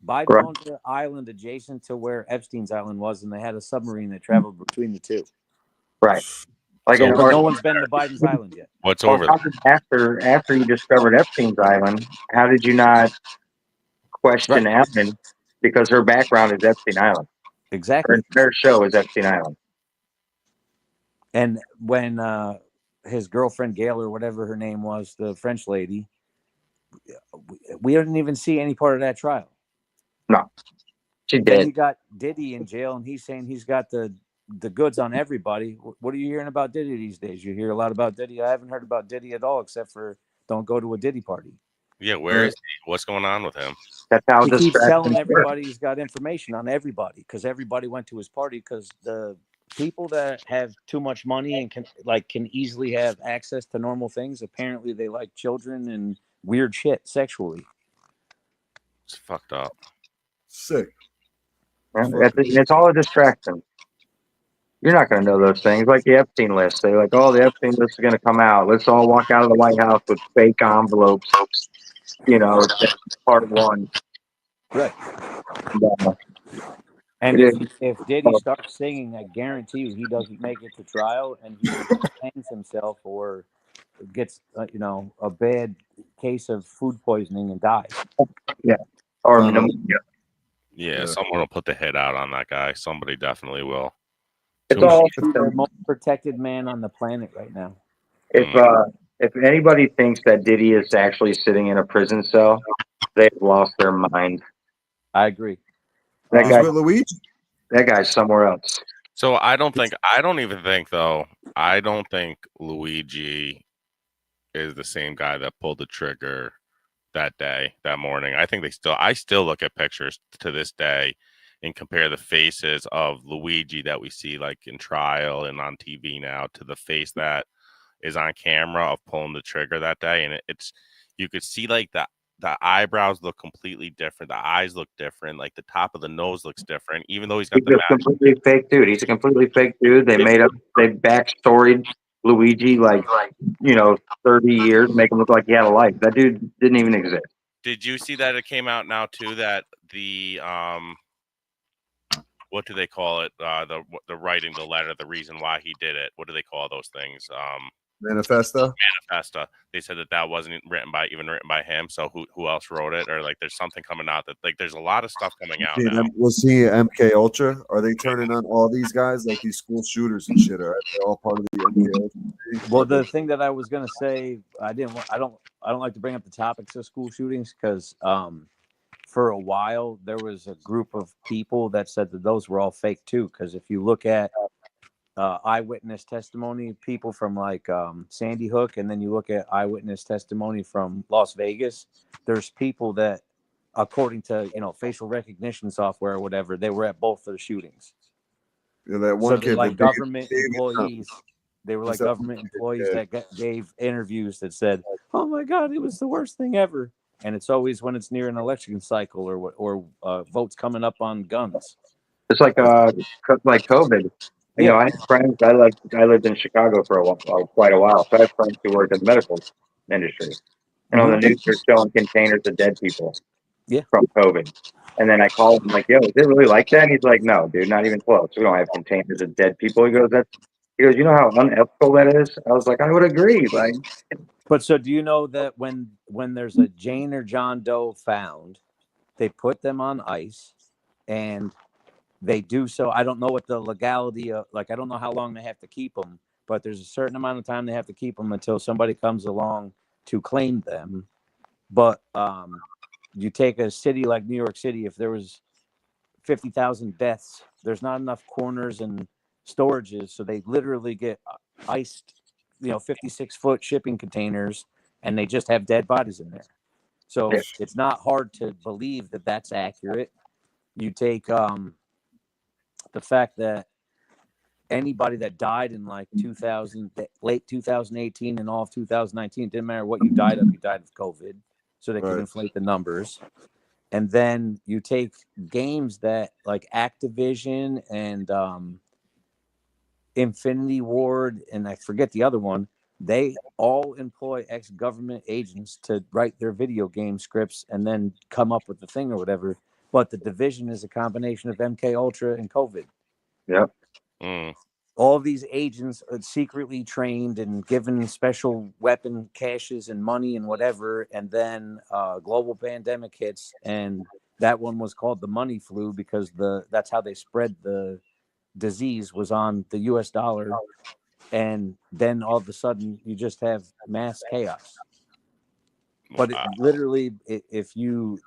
Biden Right. owned an island adjacent to where Epstein's Island was, and they had a submarine that traveled between the two. Right. Like So, in but no one's been to Biden's Island yet. What's Well, over how there? did- after you discovered Epstein's Island, how did you not question Ellen because her background is Epstein Island? Her Exactly. entire show is Epstein Island. And when his girlfriend Gail or whatever her name was, the French lady, we didn't even see any part of that trial. She Then did. you got Diddy in jail, and he's saying he's got the goods on everybody. What are you hearing about Diddy these days? You hear a lot about Diddy. I haven't heard about Diddy at all, except for don't go to a Diddy party. Yeah, where is he? What's going on with him? That's how He keeps distracting. telling everybody he's got information on everybody because everybody went to his party because the people that have too much money and can easily have access to normal things, apparently they like children and weird shit sexually. It's fucked up. Sick. It's all a distraction. You're not going to know those things. Like the Epstein list. They're like, oh, the Epstein list is going to come out. Let's all walk out of the White House with fake envelopes. You know, that's part one. Right. And, And It if Diddy starts singing, I guarantee you he doesn't make it to trial and he hangs himself or gets a bad case of food poisoning and dies. or No, no. pneumonia. Yeah, Yeah. someone will put the hit out on that guy. Somebody definitely will. It's He's all the most protected man on the planet right now. if anybody thinks that Diddy is actually sitting in a prison cell, they've lost their mind. I agree. That He's guy, with Luigi. that guy's somewhere else. So I don't even think Luigi is the same guy that pulled the trigger that morning. I still look at pictures to this day and compare the faces of Luigi that we see like in trial and on TV now to the face that is on camera of pulling the trigger that day. And it's, you could see like the eyebrows look completely different. The eyes look different. Like the top of the nose looks different, even though he's got He's the a mask. completely fake dude. He's a completely fake dude. They backstoried Luigi like 30 years, make him look like he had a life. That dude didn't even exist. Did you see that it came out now too that the what do they call it? The writing, the letter, the reason why he did it. What do they call those things? Manifesto. Manifesto. They said that wasn't written by him. So who else wrote it? Or like there's something coming out that like there's a lot of stuff coming out now. We'll see MK Ultra. Are they turning on all these guys like these school shooters and shit? Are they all part of the MK Ultra? Well, the thing that I was gonna say, I don't like to bring up the topics of school shootings because for a while there was a group of people that said that those were all fake too. Because if you look at eyewitness testimony, people from like Sandy Hook, and then you look at eyewitness testimony from Las Vegas, there's people that, according to facial recognition software or whatever, they were at both of the shootings. Yeah, that one So kid, like that government employees. They were like Except- government employees that gave interviews that said, "Oh my God, it was the worst thing ever." And it's always when it's near an election cycle or votes coming up on guns. It's like COVID. I had friends. I lived in Chicago for quite a while, so I had friends who worked in the medical industry. And on the news, they're showing containers of dead people. Yeah. From COVID. And then I called him like, yo, is it really like that? And he's like, no, dude, not even close. We don't have containers of dead people. He goes, you know how unethical that is? I was like, I would agree. Like, But so do you know that when there's a Jane or John Doe found, they put them on ice and they do so. I don't know what the legality of, like, I don't know how long they have to keep them, but there's a certain amount of time they have to keep them until somebody comes along to claim them. But you take a city like New York City, if there was 50,000 deaths, there's not enough corners and storages. So they literally get iced, 56-foot shipping containers, and they just have dead bodies in there. So Yeah. it's not hard to believe that that's accurate. You take the fact that anybody that died in like late 2018 and all of 2019, didn't matter what you died of COVID. So they could Right. inflate the numbers. And then you take games that like Activision and Infinity Ward, and I forget the other one, they all employ ex-government agents to write their video game scripts and then come up with the thing or whatever. But the Division is a combination of MK Ultra and COVID. yep. Mm. All of these agents are secretly trained and given special weapon caches and money and whatever. And then global pandemic hits, and that one was called the money flu because that's how they spread the disease, was on the US dollar. And then all of a sudden you just have mass chaos. But Wow. literally, if you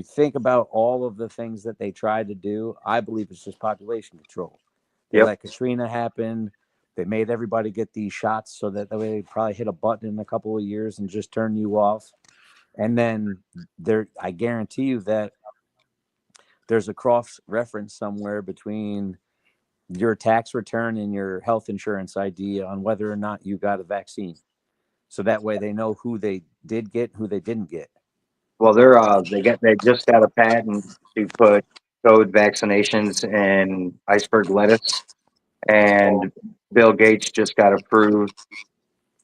think about all of the things that they try to do, I believe it's just population control. They Yep. let Katrina happen. They made everybody get these shots so that way they probably hit a button in a couple of years and just turn you off. And then I guarantee you that there's a cross reference somewhere between your tax return and your health insurance ID on whether or not you got a vaccine. So that way they know who they did get, who they didn't get. Well, they just got a patent to put COVID vaccinations in iceberg lettuce, and Bill Gates just got approved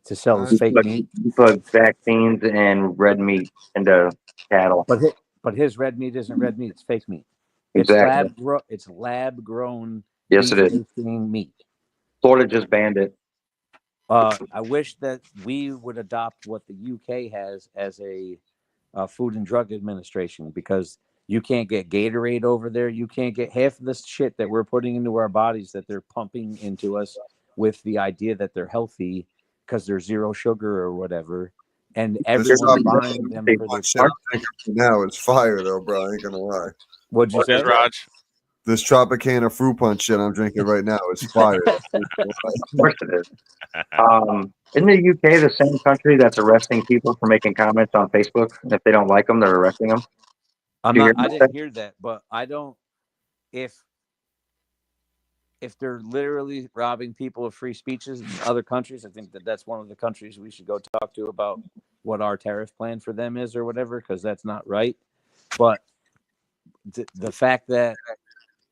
To sell his fake meat. to put vaccines and red meat into cattle. But his red meat isn't red meat; it's fake meat. Exactly. It's lab grown. Yes, it is. Meat. Florida just banned it. I wish that we would adopt what the UK has as a Food and Drug Administration, because you can't get Gatorade over there. You can't get half of this shit that we're putting into our bodies that they're pumping into us with the idea that they're healthy because they're zero sugar or whatever. And everyone's buying them for this. Shit I'm drinking now is fire though, bro. I ain't gonna lie. What'd you What say, is Raj? This Tropicana fruit punch shit I'm drinking right now is fire. Of course it is. Isn't the UK the same country that's arresting people for making comments on Facebook? And if they don't like them, they're arresting them. I hear didn't hear that, but I don't. If they're literally robbing people of free speeches in other countries, I think that's one of the countries we should go talk to about what our tariff plan for them is or whatever, because that's not right. But the fact that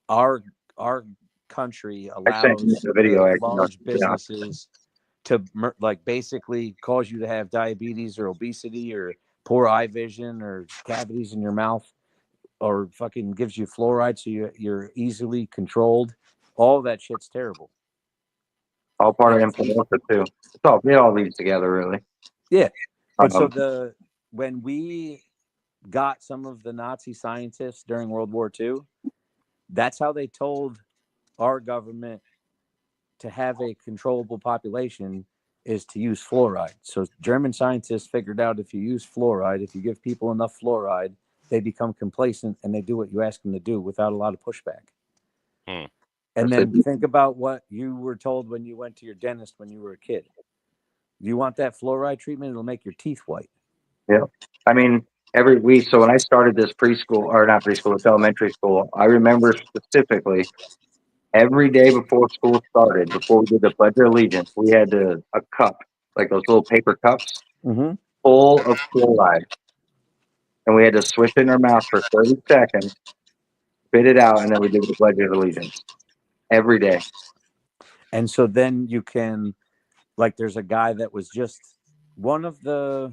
our country allows large businesses to like basically cause you to have diabetes or obesity or poor eye vision or cavities in your mouth, or fucking gives you fluoride so you're easily controlled. All that shit's terrible. All part of influenza too. It all leads together, really. Yeah, but so when we got some of the Nazi scientists during World War II, that's how they told our government to have a controllable population, is to use fluoride. So German scientists figured out if you use fluoride, if you give people enough fluoride, they become complacent and they do what you ask them to do without a lot of pushback. And then think about what you were told when you went to your dentist when you were a kid. You want that fluoride treatment? It'll make your teeth white. Yeah. I mean, every week. So when I started this preschool, or not preschool, it's elementary school, I remember specifically every day before school started, before we did the Pledge of Allegiance, we had a cup, like those little paper cups, full of fluoride. And we had to swish it in our mouth for 30 seconds, spit it out, and then we did the Pledge of Allegiance. Every day. And so then you can, like, there's a guy that was just one of the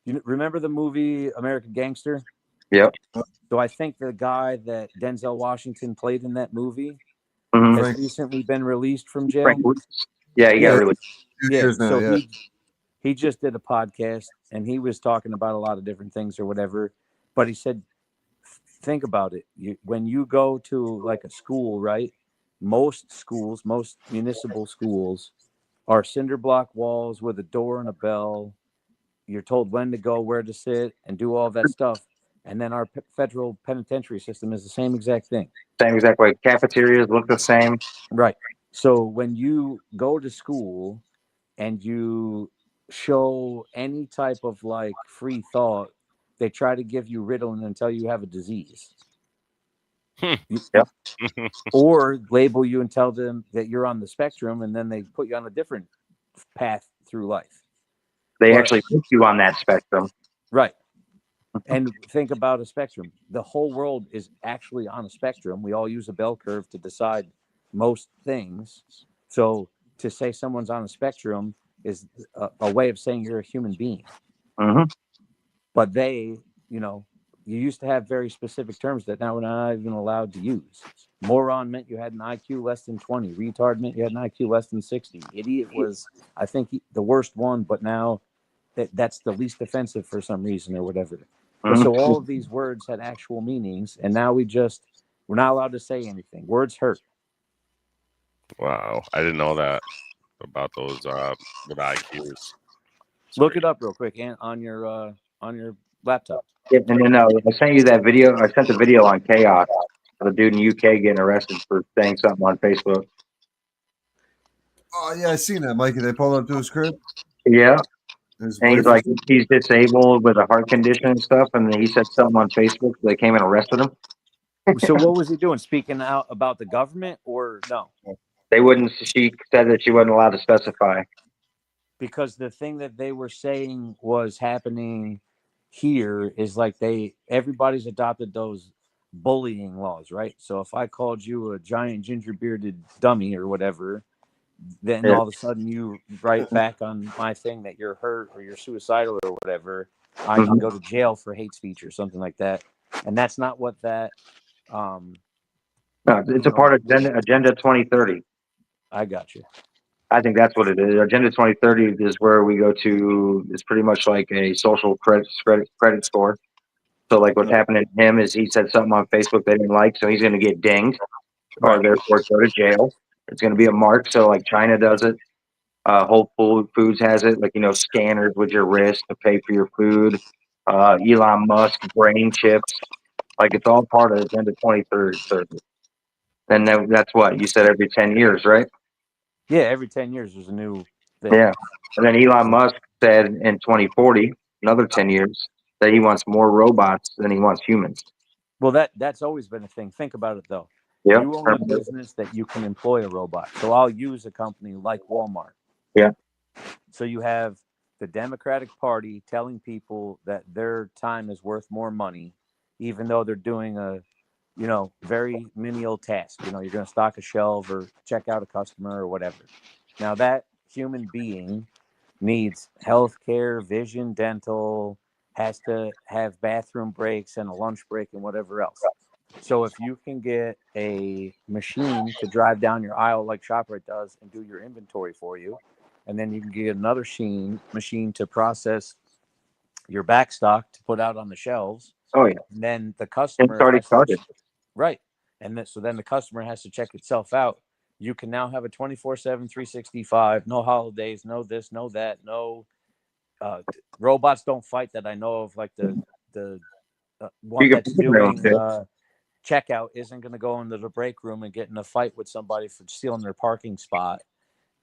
You remember the movie American Gangster? Yep. So I think the guy that Denzel Washington played in that movie Mhm. has Frank- recently been released from jail. Frank Lucas. Yeah, he got Yeah. really. Few Yeah, years now, so yeah. he just did a podcast and he was talking about a lot of different things or whatever. But he said, think about it. When you go to like a school, right? Most schools, most municipal schools are cinder block walls with a door and a bell. You're told when to go, where to sit, and do all that stuff. And then our federal penitentiary system is the same exact thing. Same exact way. Cafeterias look the same. Right. So when you go to school and you show any type of like free thought, they try to give you Ritalin and tell you have a disease. Yep. Or label you and tell them that you're on the spectrum, and then they put you on a different path through life. They But- actually put you on that spectrum. Right. And think about a spectrum. The whole world is actually on a spectrum. We all use a bell curve to decide most things. So to say someone's on a spectrum is a way of saying you're a human being. Hmm. But they, you used to have very specific terms that now we're not even allowed to use. Moron meant you had an IQ less than 20. Retard meant you had an IQ less than 60. Idiot was, I think, the worst one, but now that's the least offensive for some reason or whatever. But so all of these words had actual meanings, and now we're not allowed to say anything. Words hurt. Wow, I didn't know that about those with IQs. Look it up real quick and on your laptop. Yeah, and then I sent you that video. I sent the video on Chaos of a dude in UK getting arrested for saying something on Facebook. Oh yeah, I seen that, Mikey. They pulled up to his crib. Yeah, His and he's wife like, he's disabled with a heart condition and stuff. And then he said something on Facebook. So they came and arrested him. So what was he doing? Speaking out about the government or no? They wouldn't. She said that she wasn't allowed to specify. Because the thing that they were saying was happening here is like everybody's adopted those bullying laws, right? So if I called you a giant ginger bearded dummy or whatever, then Yeah. all of a sudden you write back on my thing that you're hurt or you're suicidal or whatever, I can go to jail for hate speech or something like that. And that's not what that No, it's a part of Agenda 2030. I got you. I think that's what it is. Agenda 2030 is where we go to. It's pretty much like a social credit score. So, like, what's happening to him is he said something on Facebook they didn't like, so he's going to get dinged, or therefore go to jail. It's going to be a mark. So, like, China does it. Whole Foods has it, like, scanners with your wrist to pay for your food. Elon Musk brain chips, like, it's all part of Agenda 2030. And that's what you said every 10 years, right? Yeah, every 10 years there's a new thing. Yeah. And then Elon Musk said in 2040, another 10 years, that he wants more robots than he wants humans. Well, that's always been a thing. Think about it though. Yeah. You own a business that you can employ a robot. So I'll use a company like Walmart. Yeah. So you have the Democratic Party telling people that their time is worth more money, even though they're doing a, very menial task. You're going to stock a shelf or check out a customer or whatever. Now that human being needs health care, vision, dental, has to have bathroom breaks and a lunch break and whatever else. So if you can get a machine to drive down your aisle like ShopRite does and do your inventory for you, and then you can get another machine to process your back stock to put out on the shelves. Oh, yeah. And then the customer It's already started. Right. And so then the customer has to check itself out. You can now have a 24/7, 365, no holidays, no this, no that, no robots don't fight that I know of. Like the one You can that's program doing it. checkout isn't going to go into the break room and get in a fight with somebody for stealing their parking spot.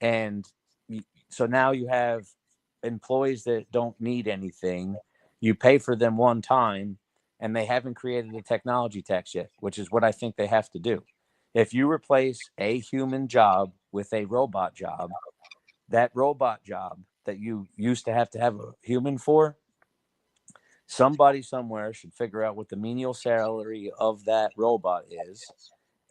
And so now you have employees that don't need anything. You pay for them one time, and they haven't created a technology tax yet, which is what I think they have to do. If you replace a human job with a robot job, that robot job that you used to have a human for, somebody somewhere should figure out what the menial salary of that robot is,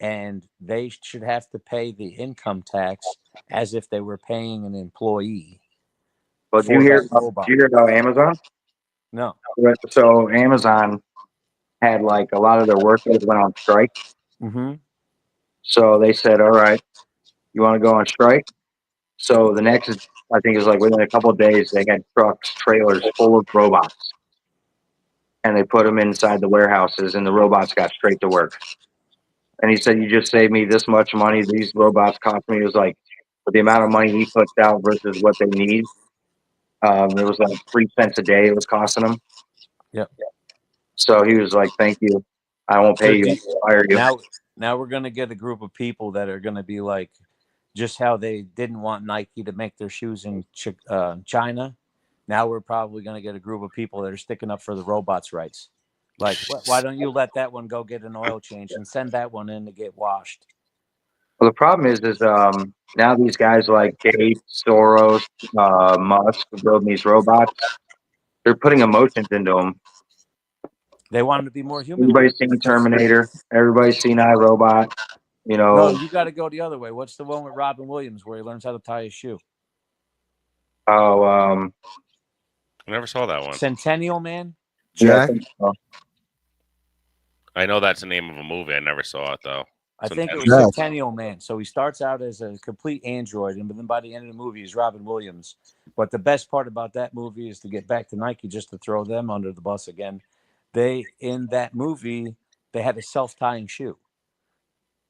and they should have to pay the income tax as if they were paying an employee. But do you hear about Amazon? No. So Amazon had like a lot of their workers went on strike. Mm-hmm. So they said, all right, you want to go on strike? So the next, I think it was like within a couple of days, they had trucks, trailers full of robots, and they put them inside the warehouses, and the robots got straight to work. And he said, "You just saved me this much money. These robots cost me." It was like for the amount of money he puts out versus what they need. It was like 3 cents a day it was costing him. Yep. So he was like, "Thank you. I won't pay So you. do- I'll fire you." now we're gonna get a group of people that are gonna be like, just how they didn't want Nike to make their shoes in China. Now we're probably gonna get a group of people that are sticking up for the robots' rights. Like, why don't you let that one go get an oil change and send that one in to get washed? Well, the problem is now these guys like Gates, Soros, Musk building these robots. They're putting emotions into them. They want them to be more human. Everybody's seen Terminator. Everybody's seen iRobot. You No, know, you got to go the other way. What's the one with Robin Williams where he learns how to tie his shoe? oh, I never saw that one. Centennial Man. yeah, Jack. I know that's the name of a movie. I never saw it though. I think it was Jack. Centennial Man. So he starts out as a complete android, and then by the end of the movie, he's Robin Williams. But the best part about that movie is to get back to Nike, just to throw them under the bus again. In that movie, they had a self-tying shoe.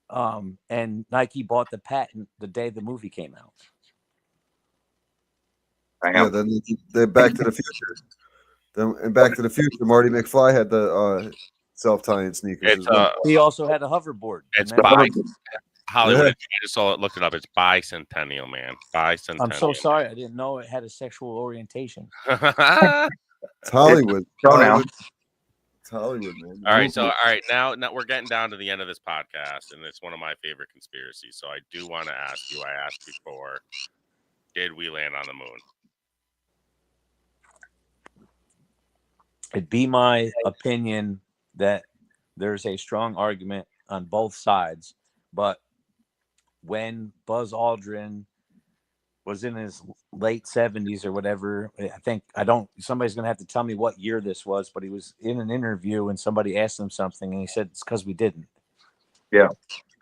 And Nike bought the patent the day the movie came out. Yeah, then they Back to the Future. Then in Back to the Future, Marty McFly had the self-tying sneakers. It's as well. He also had a hoverboard. It's Remember? Hollywood. Yeah. I just looked it up. It's Bicentennial Man. Bicentennial. I'm so sorry. I didn't know it had a sexual orientation. It's Hollywood. Pronoun. It's Hollywood, man. All right, so all right, now we're getting down to the end of this podcast, and it's one of my favorite conspiracies. So I do want to ask you. I asked before, did we land on the moon? It'd be my opinion that there's a strong argument on both sides, but when Buzz Aldrin was in his late 70s or whatever, somebody's going to have to tell me what year this was, but he was in an interview and somebody asked him something and he said, it's because we didn't. Yeah.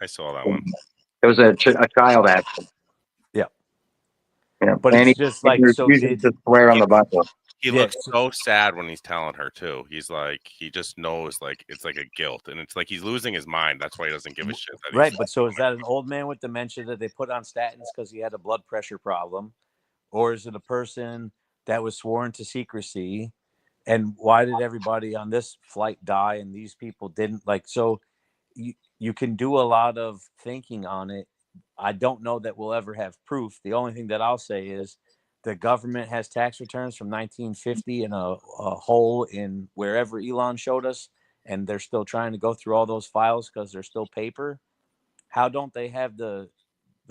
I saw that one. It was a child accident. Yeah. Yeah. But and it's just like, so refuses to swear on the Bible. He Yeah, looks so sad when he's telling her too. He's like, he just knows like it's like a guilt, and it's like he's losing his mind. That's why he doesn't give a shit. That right. But so is that an old man with dementia that they put on statins because he had a blood pressure problem? Or is it a person that was sworn to secrecy? And why did everybody on this flight die and these people didn't? Like, so you can do a lot of thinking on it. I don't know that we'll ever have proof. The only thing that I'll say is the government has tax returns from 1950 in a hole in wherever Elon showed us, and they're still trying to go through all those files because they're still paper. How don't they have the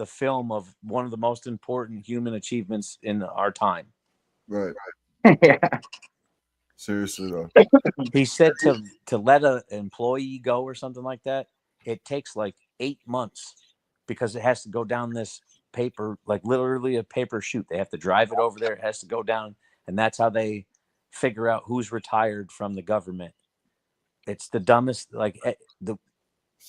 film of one of the most important human achievements in our time? Right. Yeah. Seriously though. He said to let an employee go or something like that, it takes like 8 months because it has to go down this paper, like literally a paper chute. They have to drive it over there. It has to go down, and that's how they figure out who's retired from the government. It's the dumbest. Like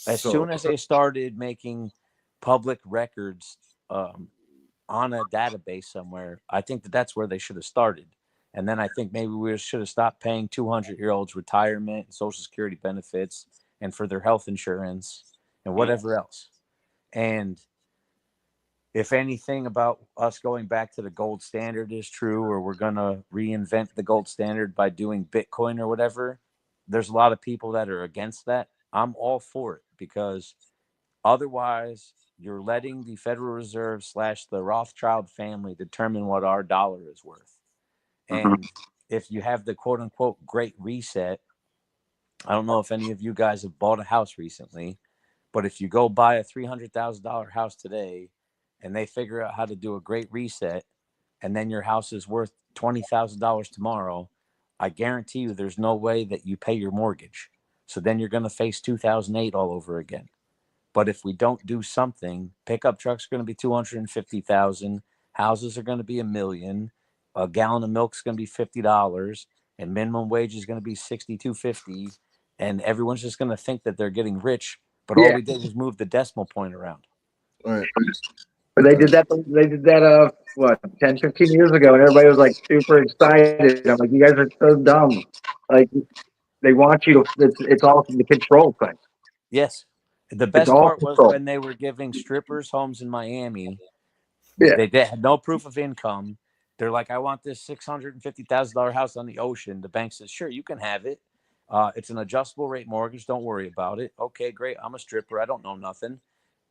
as soon as they started making public records on a database somewhere, I think that's where they should have started. And then I think maybe we should have stopped paying 200-year-olds retirement and Social Security benefits and for their health insurance and whatever else. And if anything about us going back to the gold standard is true, or we're going to reinvent the gold standard by doing Bitcoin or whatever, there's a lot of people that are against that. I'm all for it because otherwise you're letting the Federal Reserve / the Rothschild family determine what our dollar is worth. And if you have the quote unquote great reset, I don't know if any of you guys have bought a house recently, but if you go buy a $300,000 house today and they figure out how to do a great reset, and then your house is worth $20,000 tomorrow, I guarantee you there's no way that you pay your mortgage. So then you're going to face 2008 all over again. But if we don't do something, pickup trucks are going to be $250,000, houses are going to be $1 million, a gallon of milk is going to be $50, and minimum wage is going to be $62.50, and everyone's just going to think that they're getting rich. But all Yeah. we did was move the decimal point around. All right. But they did that. They did that. What 10, 15 years ago, and everybody was like super excited. I'm like, you guys are so dumb. Like they want you to. It's all the control thing. Yes. The It's best all part was control. when they were giving strippers homes in Miami. Yeah. They had no proof of income. They're like, I want this $650,000 house on the ocean. The bank says, sure, you can have it. It's an adjustable rate mortgage. Don't worry about it. Okay, great. I'm a stripper. I don't know nothing.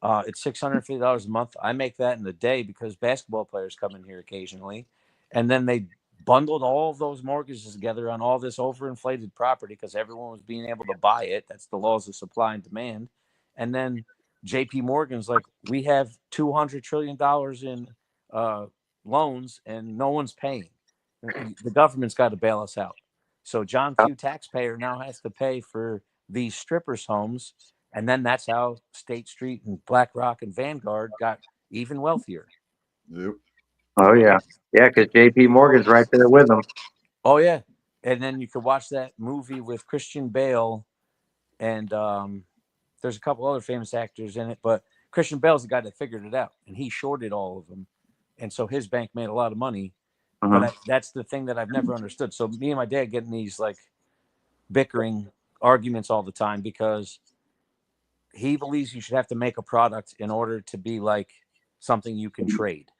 It's $650 a month. I make that in a day because basketball players come in here occasionally. And then they bundled all of those mortgages together on all this overinflated property because everyone was being able to buy it. That's the laws of supply and demand. And then JP Morgan's like, we have $200 trillion in loans and no one's paying. The government's got to bail us out. So John Q. taxpayer now has to pay for these strippers' homes. And then that's how State Street and BlackRock and Vanguard got even wealthier. Yep. Oh yeah, yeah. Because J.P. Morgan's right there with them. Oh, yeah. And then you could watch that movie with Christian Bale. And there's a couple other famous actors in it. But Christian Bale's the guy that figured it out. And he shorted all of them. And so his bank made a lot of money. Mhm. But that's the thing that I've never understood. So me and my dad get in these like bickering arguments all the time because he believes you should have to make a product in order to be like something you can trade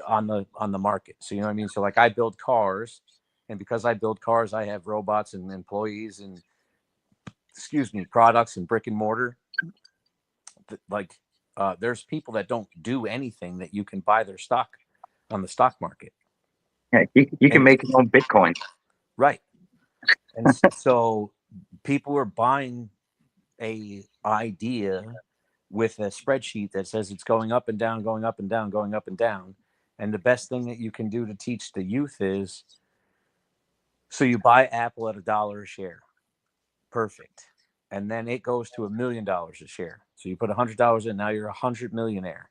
on the market. So you know what I mean? So like I build cars, and because I build cars, I have robots and employees and products and brick and mortar. Like there's people that don't do anything that you can buy their stock on the stock market. Yeah, you can make your own Bitcoin. Right. And so people are buying a idea with a spreadsheet that says it's going up and down, going up and down, going up and down. And the best thing that you can do to teach the youth is, so you buy Apple at $1 a share. Perfect. And then it goes to $1 million a share. So you put $100 in, now you're 100 millionaire.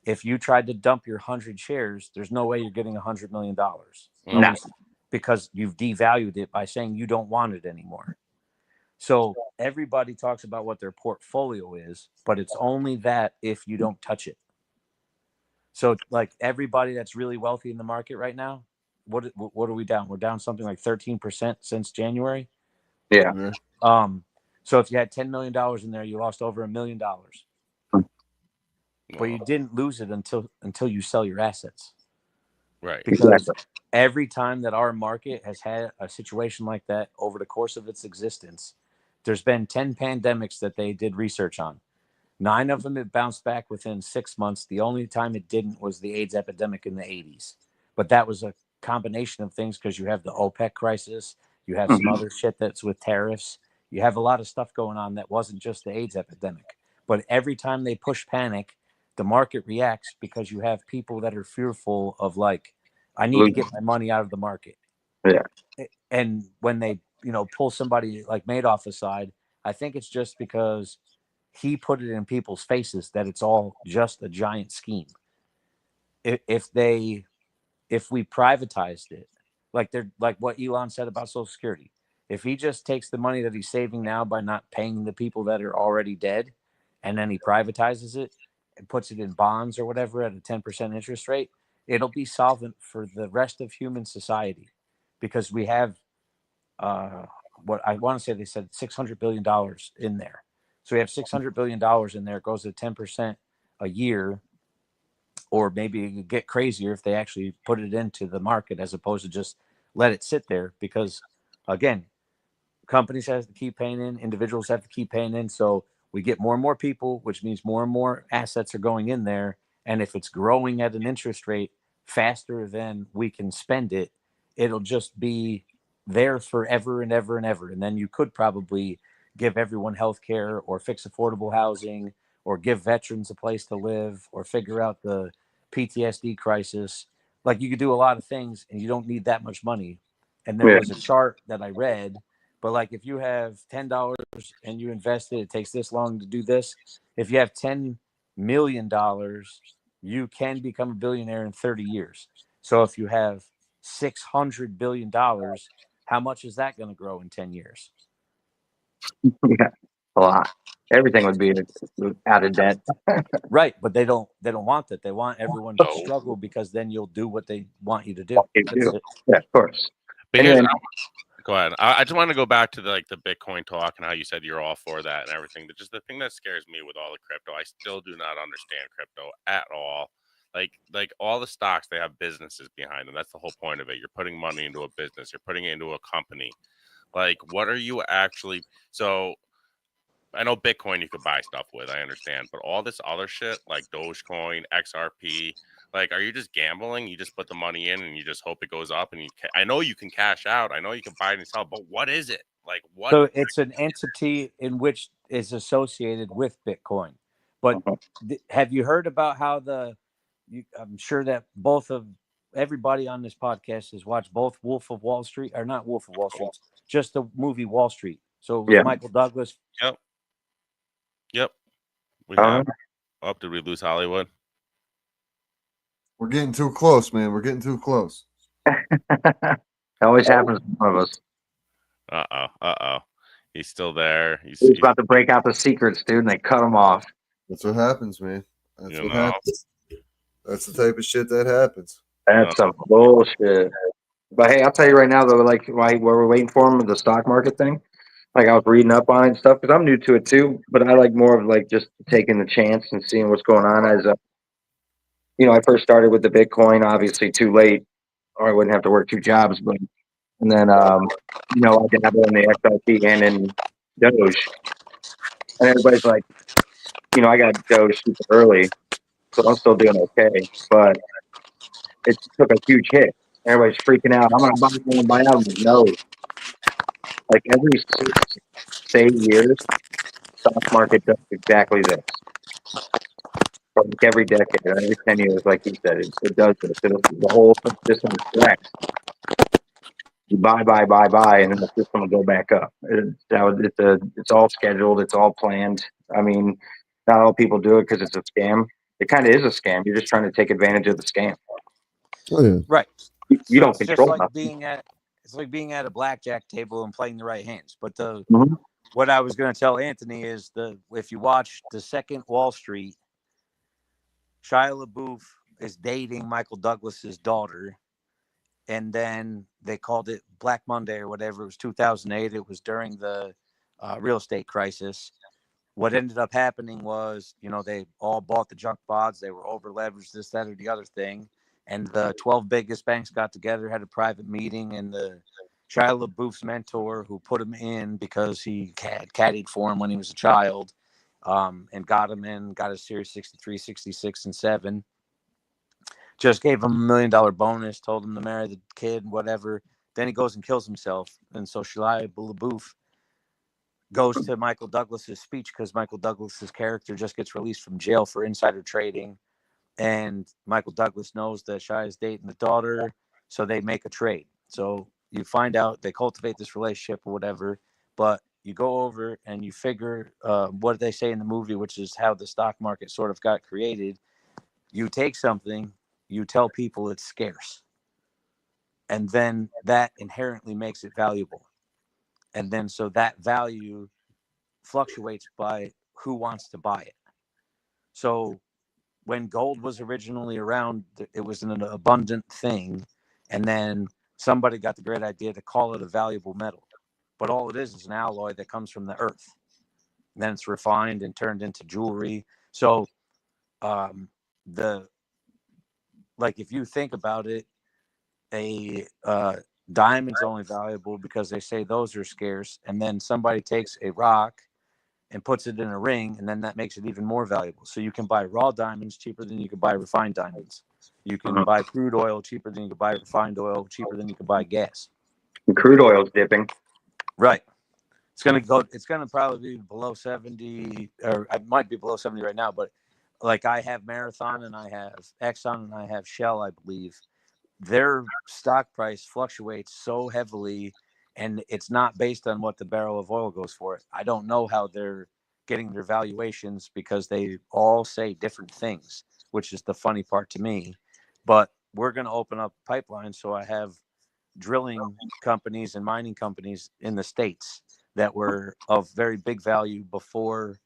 If you tried to dump your 100 shares, there's no way you're getting $100 million. No. Because you've devalued it by saying you don't want it anymore. So everybody talks about what their portfolio is, but it's only that if you don't touch it. So like everybody that's really wealthy in the market right now, what are we down? We're down something like 13% since January. Yeah. So if you had $10 million in there, you lost over $1 million. But you didn't lose it until you sell your assets. Right. Because every time that our market has had a situation like that over the course of its existence, there's been 10 pandemics that they did research on. 9 of them it bounced back within 6 months. The only time it didn't was the AIDS epidemic in the 80s. But that was a combination of things because you have the OPEC crisis. You have some other shit that's with tariffs. You have a lot of stuff going on that wasn't just the AIDS epidemic. But every time they push panic, the market reacts because you have people that are fearful of like, I need to get my money out of the market. Yeah. And when they, pull somebody like Madoff aside, I think it's just because he put it in people's faces that it's all just a giant scheme. If we privatized it, like what Elon said about Social Security, if he just takes the money that he's saving now by not paying the people that are already dead, and then he privatizes it and puts it in bonds or whatever at a 10% interest rate, it'll be solvent for the rest of human society, because we have what I want to say they said $600 billion in there. So we have $600 billion in there. It goes to 10% a year, or maybe it could get crazier if they actually put it into the market as opposed to just let it sit there. Because again, companies have to keep paying in, individuals have to keep paying in. So we get more and more people, which means more and more assets are going in there. And if it's growing at an interest rate faster than we can spend it, it'll just be there forever and ever and ever. And then you could probably give everyone health care, or fix affordable housing, or give veterans a place to live, or figure out the PTSD crisis. Like you could do a lot of things and you don't need that much money. And there was a chart that I read, but like if you have $10 and you invest it, it takes this long to do this. If you have $10 million, you can become a billionaire in 30 years. So if you have $600 billion. How much is that going to grow in 10 years? Yeah, a lot. Everything would be out of debt. Right. But they don't want that. They want everyone to struggle, because then you'll do what they want you to do. You That's do. it. Yeah, of course. But And here's, then- go ahead. I just want to go back to the Bitcoin talk and how you said you're all for that and everything. But just the thing that scares me with all the crypto, I still do not understand crypto at all. Like all the stocks, they have businesses behind them. That's the whole point of it. You're putting money into a business. You're putting it into a company. Like, what are you actually? So I know Bitcoin you could buy stuff with. I understand, but all this other shit like Dogecoin, XRP, like, are you just gambling? You just put the money in and you just hope it goes up. And I know you can cash out. I know you can buy it and sell, but what is it? Like, what? So it's an entity in which is associated with Bitcoin. But have you heard about how I'm sure that everybody on this podcast has watched both Wolf of Wall Street, or not Wolf of Wall Street, just the movie Wall Street. So it was Michael Douglas. Yep. We have. Oh, did we lose Hollywood? We're getting too close, man. We're getting too close. It always happens to one of us. Uh-oh. He's still there. He's about to break out the secrets, dude, and they cut him off. That's what happens, man. That's what happens. That's the type of shit that happens. That's some bullshit. But hey, I'll tell you right now, though, like where we're waiting for him with the stock market thing. Like, I was reading up on it and stuff, because I'm new to it too. But I like more of like just taking the chance and seeing what's going on. As I first started with the Bitcoin, obviously too late, or I wouldn't have to work 2 jobs. But and then I dabble in the XRP and in Doge, and everybody's like, I got Doge super early, so I'm still doing okay. But it took a huge hit. Everybody's freaking out. I'm gonna buy out. No, like every 6 to 8 years, stock market does exactly this. From like every decade, or every 10 years, like you said, it does this. The whole system is correct. You buy, and then the system will go back up. It's all scheduled. It's all planned. I mean, not all people do it because it's a scam. It kind of is a scam. You're just trying to take advantage of the scam. Oh, yeah. Right. You don't control just nothing. It's like being at a blackjack table and playing the right hands. But Mhm. what I was going to tell Anthony is if you watch the second Wall Street, Shia LaBeouf is dating Michael Douglas's daughter, and then they called it Black Monday or whatever. It was 2008. It was during the real estate crisis. What ended up happening was, they all bought the junk bonds. They were over leveraged, this, that, or the other thing. And the 12 biggest banks got together, had a private meeting, and the Shia LaBeouf's mentor, who put him in because he had caddied for him when he was a child, and got him in, got his Series 63, 66, and 7. Just gave him $1 million bonus, told him to marry the kid, whatever. Then he goes and kills himself. And so Shia LaBeouf goes to Michael Douglas's speech, because Michael Douglas's character just gets released from jail for insider trading. And Michael Douglas knows that Shia is dating the daughter, so they make a trade. So you find out they cultivate this relationship or whatever, but you go over and you figure what they say in the movie, which is how the stock market sort of got created. You take something, you tell people it's scarce, and then that inherently makes it valuable. And then so that value fluctuates by who wants to buy it. So when gold was originally around, it was an abundant thing. And then somebody got the great idea to call it a valuable metal. But all it is an alloy that comes from the earth. And then it's refined and turned into jewelry. So if you think about it, a diamond's only valuable because they say those are scarce. And then somebody takes a rock and puts it in a ring, and then that makes it even more valuable. So you can buy raw diamonds cheaper than you can buy refined diamonds. You can buy crude oil cheaper than you can buy refined oil, cheaper than you can buy gas. And crude oil's dipping. Right. It's going to probably be below 70, or it might be below 70 right now, but like I have Marathon and I have Exxon and I have Shell, I believe. Their stock price fluctuates so heavily, and it's not based on what the barrel of oil goes for. I don't know how they're getting their valuations because they all say different things, which is the funny part to me. But we're going to open up pipelines. So I have drilling companies and mining companies in the States that were of very big value before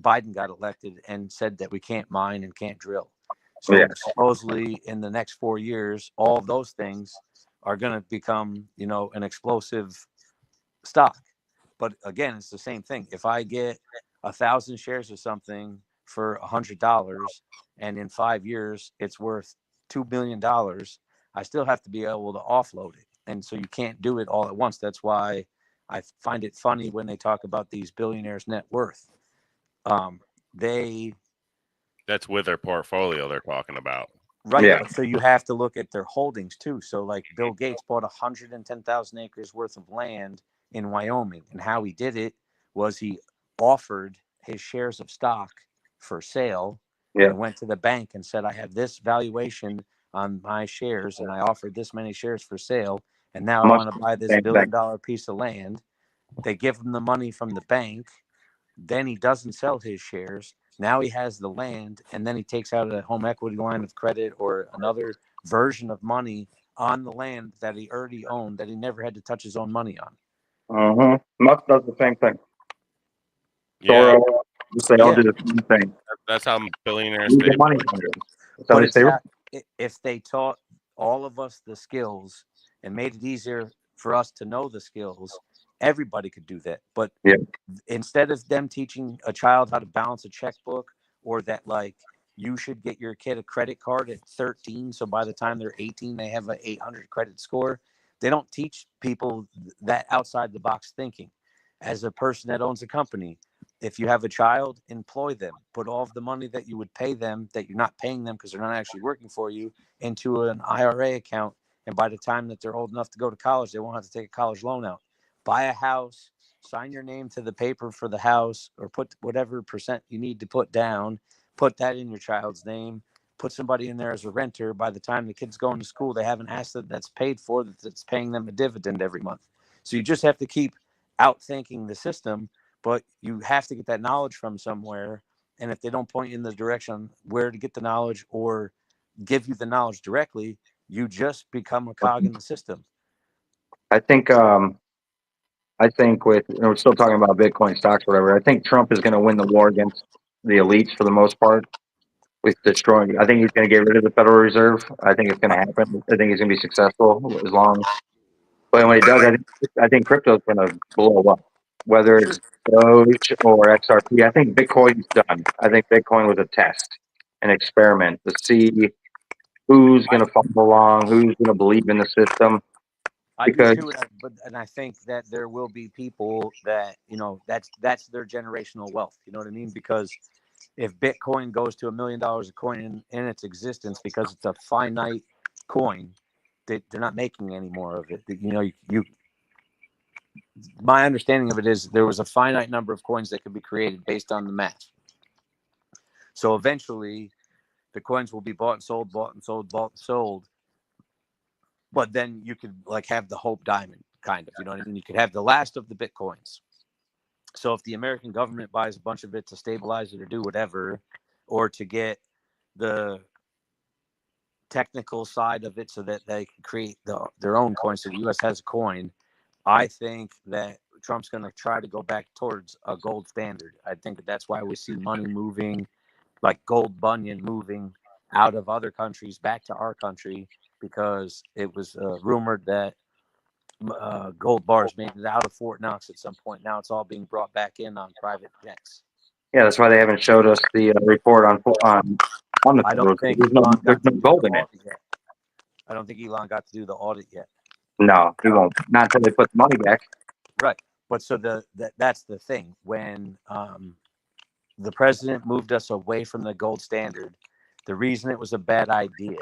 Biden got elected and said that we can't mine and can't drill. So Yeah. supposedly in the next 4 years, all of those things are going to become, you know, an explosive stock. But again, it's the same thing. If I get 1,000 shares of something for $100 and in 5 years it's worth $2 billion, I still have to be able to offload it. And so you can't do it all at once. That's why I find it funny when they talk about these billionaires' net worth. They That's with their portfolio they're talking about. Right. Yeah. But so you have to look at their holdings too. So like Bill Gates bought 110,000 acres worth of land in Wyoming. And how he did it was he offered his shares of stock for sale Yeah. and went to the bank and said, I have this valuation on my shares and I offered this many shares for sale. And now I Much want to buy this same $1 thing. billion piece of land. They give him the money from the bank. Then he doesn't sell his shares. Now he has the land, and then he takes out a home equity line of credit or another version of money on the land that he already owned that he never had to touch his own money on. Musk does the same thing. Yeah, Toro, they all do the same thing. that's how billionaires Use stay the money. rich. That's how But they it's stay not, if they taught all of us the skills and made it easier for us to know the skills, everybody could do that. But Yeah. instead of them teaching a child how to balance a checkbook, or that like you should get your kid a credit card at 13, so by the time they're 18 they have an 800 credit score, they don't teach people that outside the box thinking. As a person that owns a company, if you have a child, employ them, put all of the money that you would pay them that you're not paying them because they're not actually working for you into an IRA account, and by the time that they're old enough to go to college, they won't have to take a college loan out. Buy a house, sign your name to the paper for the house, or put whatever percent you need to put down, put that in your child's name, put somebody in there as a renter. By the time the kid's going to school, they have an asset that's paid for, that's paying them a dividend every month. So you just have to keep outthinking the system, but you have to get that knowledge from somewhere. And if they don't point you in the direction where to get the knowledge or give you the knowledge directly, you just become a cog in the system. I think with, we're still talking about Bitcoin stocks, or whatever. I think Trump is going to win the war against the elites for the most part with destroying. I think he's going to get rid of the Federal Reserve. I think it's going to happen. I think he's going to be successful as long. But when he does, I think crypto is going to blow up, whether it's Doge or XRP. I think Bitcoin's done. I think Bitcoin was a test, an experiment to see who's going to follow along, who's going to believe in the system. I do too, and I think that there will be people that, you know, that's their generational wealth. You know what I mean? Because if Bitcoin goes to $1 million a coin in its existence, because it's a finite coin, they're not making any more of it. You know, my understanding of it is there was a finite number of coins that could be created based on the math. So eventually, the coins will be bought and sold, bought and sold, bought and sold. But then you could like have the Hope Diamond, kind of, you know what I mean? You could have the last of the Bitcoins. So if the American government buys a bunch of it to stabilize it or do whatever, or to get the technical side of it so that they can create their own coin, so the U.S. has a coin, I think that Trump's going to try to go back towards a gold standard. I think that's why we see money moving, like gold bullion moving out of other countries back to our country, because it was rumored that gold bars made it out of Fort Knox at some point. Now it's all being brought back in on private jets. Yeah, that's why they haven't showed us the report on the. I don't think there's Elon no got to do gold the in it. audit yet. I don't think Elon got to do the audit yet. No, he won't. Not until they put the money back. Right. But so that's the thing. When the president moved us away from the gold standard, the reason it was a bad idea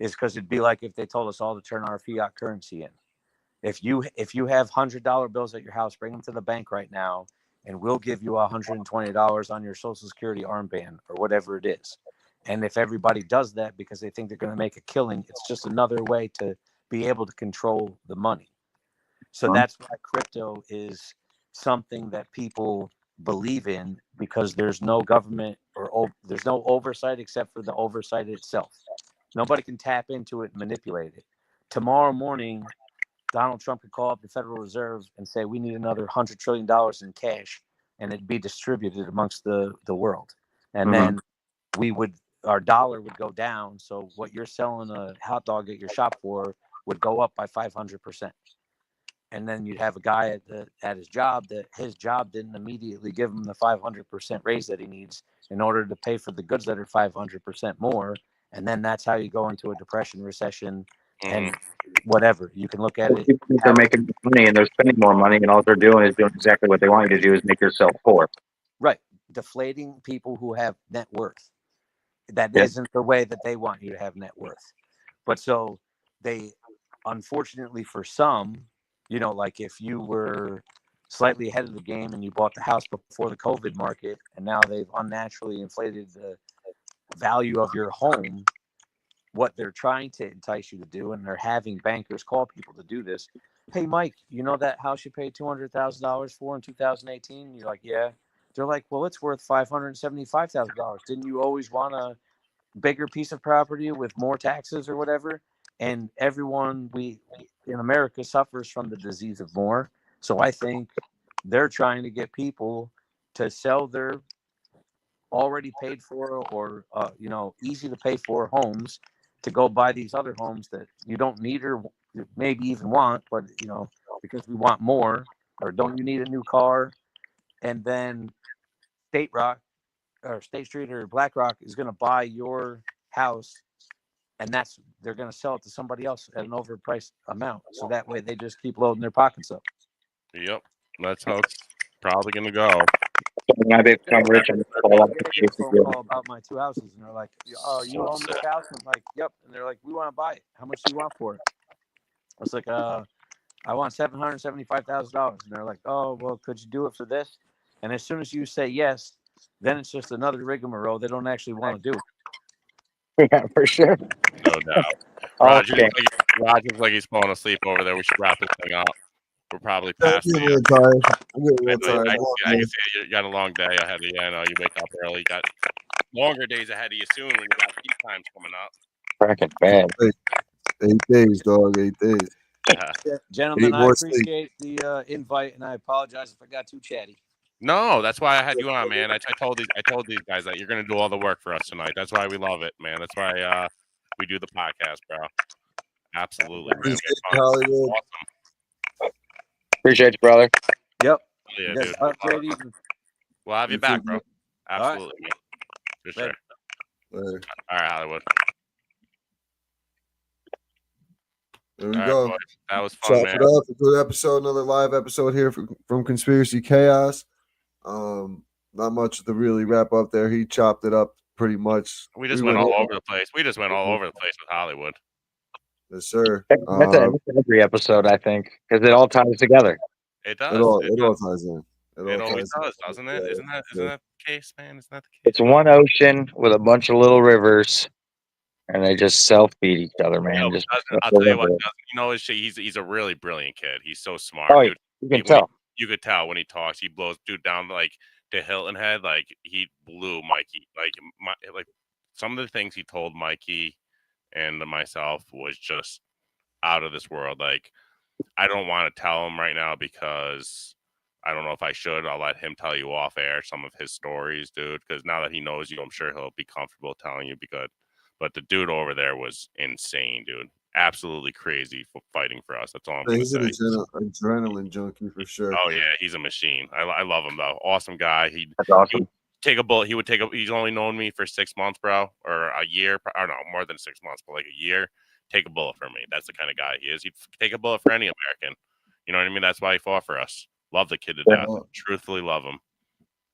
is because it'd be like if they told us all to turn our fiat currency in. If you have $100 bills at your house, bring them to the bank right now, and we'll give you $120 on your Social Security armband or whatever it is. And if everybody does that because they think they're going to make a killing, it's just another way to be able to control the money. So that's why crypto is something that people believe in, because there's no government or there's no oversight except for the oversight itself. Nobody can tap into it and manipulate it. Tomorrow morning, Donald Trump could call up the Federal Reserve and say, we need another $100 trillion in cash, and it'd be distributed amongst the world. And then our dollar would go down. So what you're selling a hot dog at your shop for would go up by 500%. And then you'd have a guy at his job that his job didn't immediately give him the 500% raise that he needs in order to pay for the goods that are 500% more. And then that's how you go into a depression, recession, and whatever. You can look at it. People think they're making money and they're spending more money, and all they're doing is doing exactly what they want you to do, is make yourself poor. Right. Deflating people who have net worth. That Yes. isn't the way that they want you to have net worth. But so they, unfortunately for some, you know, like if you were slightly ahead of the game and you bought the house before the COVID market, and now they've unnaturally inflated the value of your home, what they're trying to entice you to do, and they're having bankers call people to do this. Hey, Mike, you know that house you paid $200,000 for in 2018? You're like, yeah. They're like, well, it's worth $575,000. Didn't you always want a bigger piece of property with more taxes or whatever? And everyone we in America suffers from the disease of more. So I think they're trying to get people to sell their already paid for or easy to pay for homes to go buy these other homes that you don't need or maybe even want, but because we want more. Or don't you need a new car? And then State Street or BlackRock is going to buy your house, and they're going to sell it to somebody else at an overpriced amount. So that way they just keep loading their pockets up. Yep, that's how it's probably going to go. When I become rich, I'm going to I get a phone call about my two houses, and they're like, "Oh, you own this house?" I'm like, "Yep." And they're like, "We want to buy it. How much do you want for it?" I was like, "I want $775,000." And they're like, "Oh, well, could you do it for this?" And as soon as you say yes, then it's just another rigmarole. They don't actually want to do it. Yeah, for sure. No doubt. Okay. Roger's like he's falling asleep over there. We should wrap this thing up. We're probably I'm past getting a the little tired. I'm getting a I, little know, tired. I can see you got a long day ahead of you. I know you wake up early. You got longer days ahead of you soon when you got peak times coming up. Cracking bad. 8 days, dog. 8 days. Yeah. Gentlemen, Need I more sleep. appreciate the invite, and I apologize if I got too chatty. No, that's why I had you on, man. I told these guys that you're gonna do all the work for us tonight. That's why we love it, man. That's why we do the podcast, bro. Absolutely, man. Appreciate you, Hollywood. Awesome. Appreciate you, brother. Yep. Yeah, You guys dude. have a great evening. We'll have you You back, too, bro. man. Absolutely, man. For sure. Later. Later. All right, Hollywood. There we All right, go. boys. That was fun, Chop man. it up. A good episode, another live episode here from Conspiracy Chaos. Not much to really wrap up there. He chopped it up pretty much. We just went all over the place. We just went all over the place with Hollywood. Yes, sir. That's every episode, I think, because it all ties together. It does. It all does. ties in. It always ties in. does, doesn't it? Yeah, Isn't that the case, man? Isn't that the case? It's one ocean with a bunch of little rivers, and they just self-feed each other, man. No, Just I'll tell you what. He's a really brilliant kid. He's so smart. Oh, dude. you can tell. You could tell when he talks. He blows dude down like to Hilton Head. Like he blew Mikey. Like some of the things he told Mikey and myself was just out of this world. Like I don't want to tell him right now because I don't know if I should. I'll let him tell you off air some of his stories, dude. Because now that he knows you, I'm sure he'll be comfortable telling you. But the dude over there was insane, dude. Absolutely crazy for fighting for us. That's all I'm He's gonna an say. adrenaline junkie for sure. Oh yeah, he's a machine. I love him though. Awesome guy. That's awesome. Take a bullet. He's only known me for 6 months, bro, or a year. I don't know, more than 6 months, but like a year. Take a bullet for me. That's the kind of guy he is. He'd take a bullet for any American. You know what I mean? That's why he fought for us. Love the kid to death. Truthfully love him.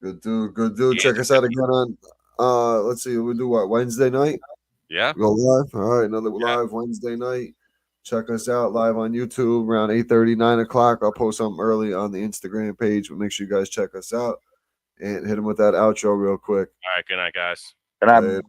Good dude. Good dude. Yeah, Check us out again on let's see, we do what, Wednesday night? Yeah. Go live. All right, another live Wednesday night. Check us out live on YouTube around 8:30, 9 o'clock. I'll post something early on the Instagram page, but make sure you guys check us out and hit them with that outro real quick. All right. Good night, guys. And I'm Later.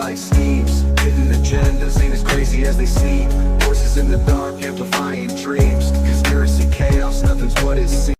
like schemes. Hidden agendas ain't as crazy as they seem. Voices in the dark amplifying dreams. Conspiracy chaos, nothing's what it seems.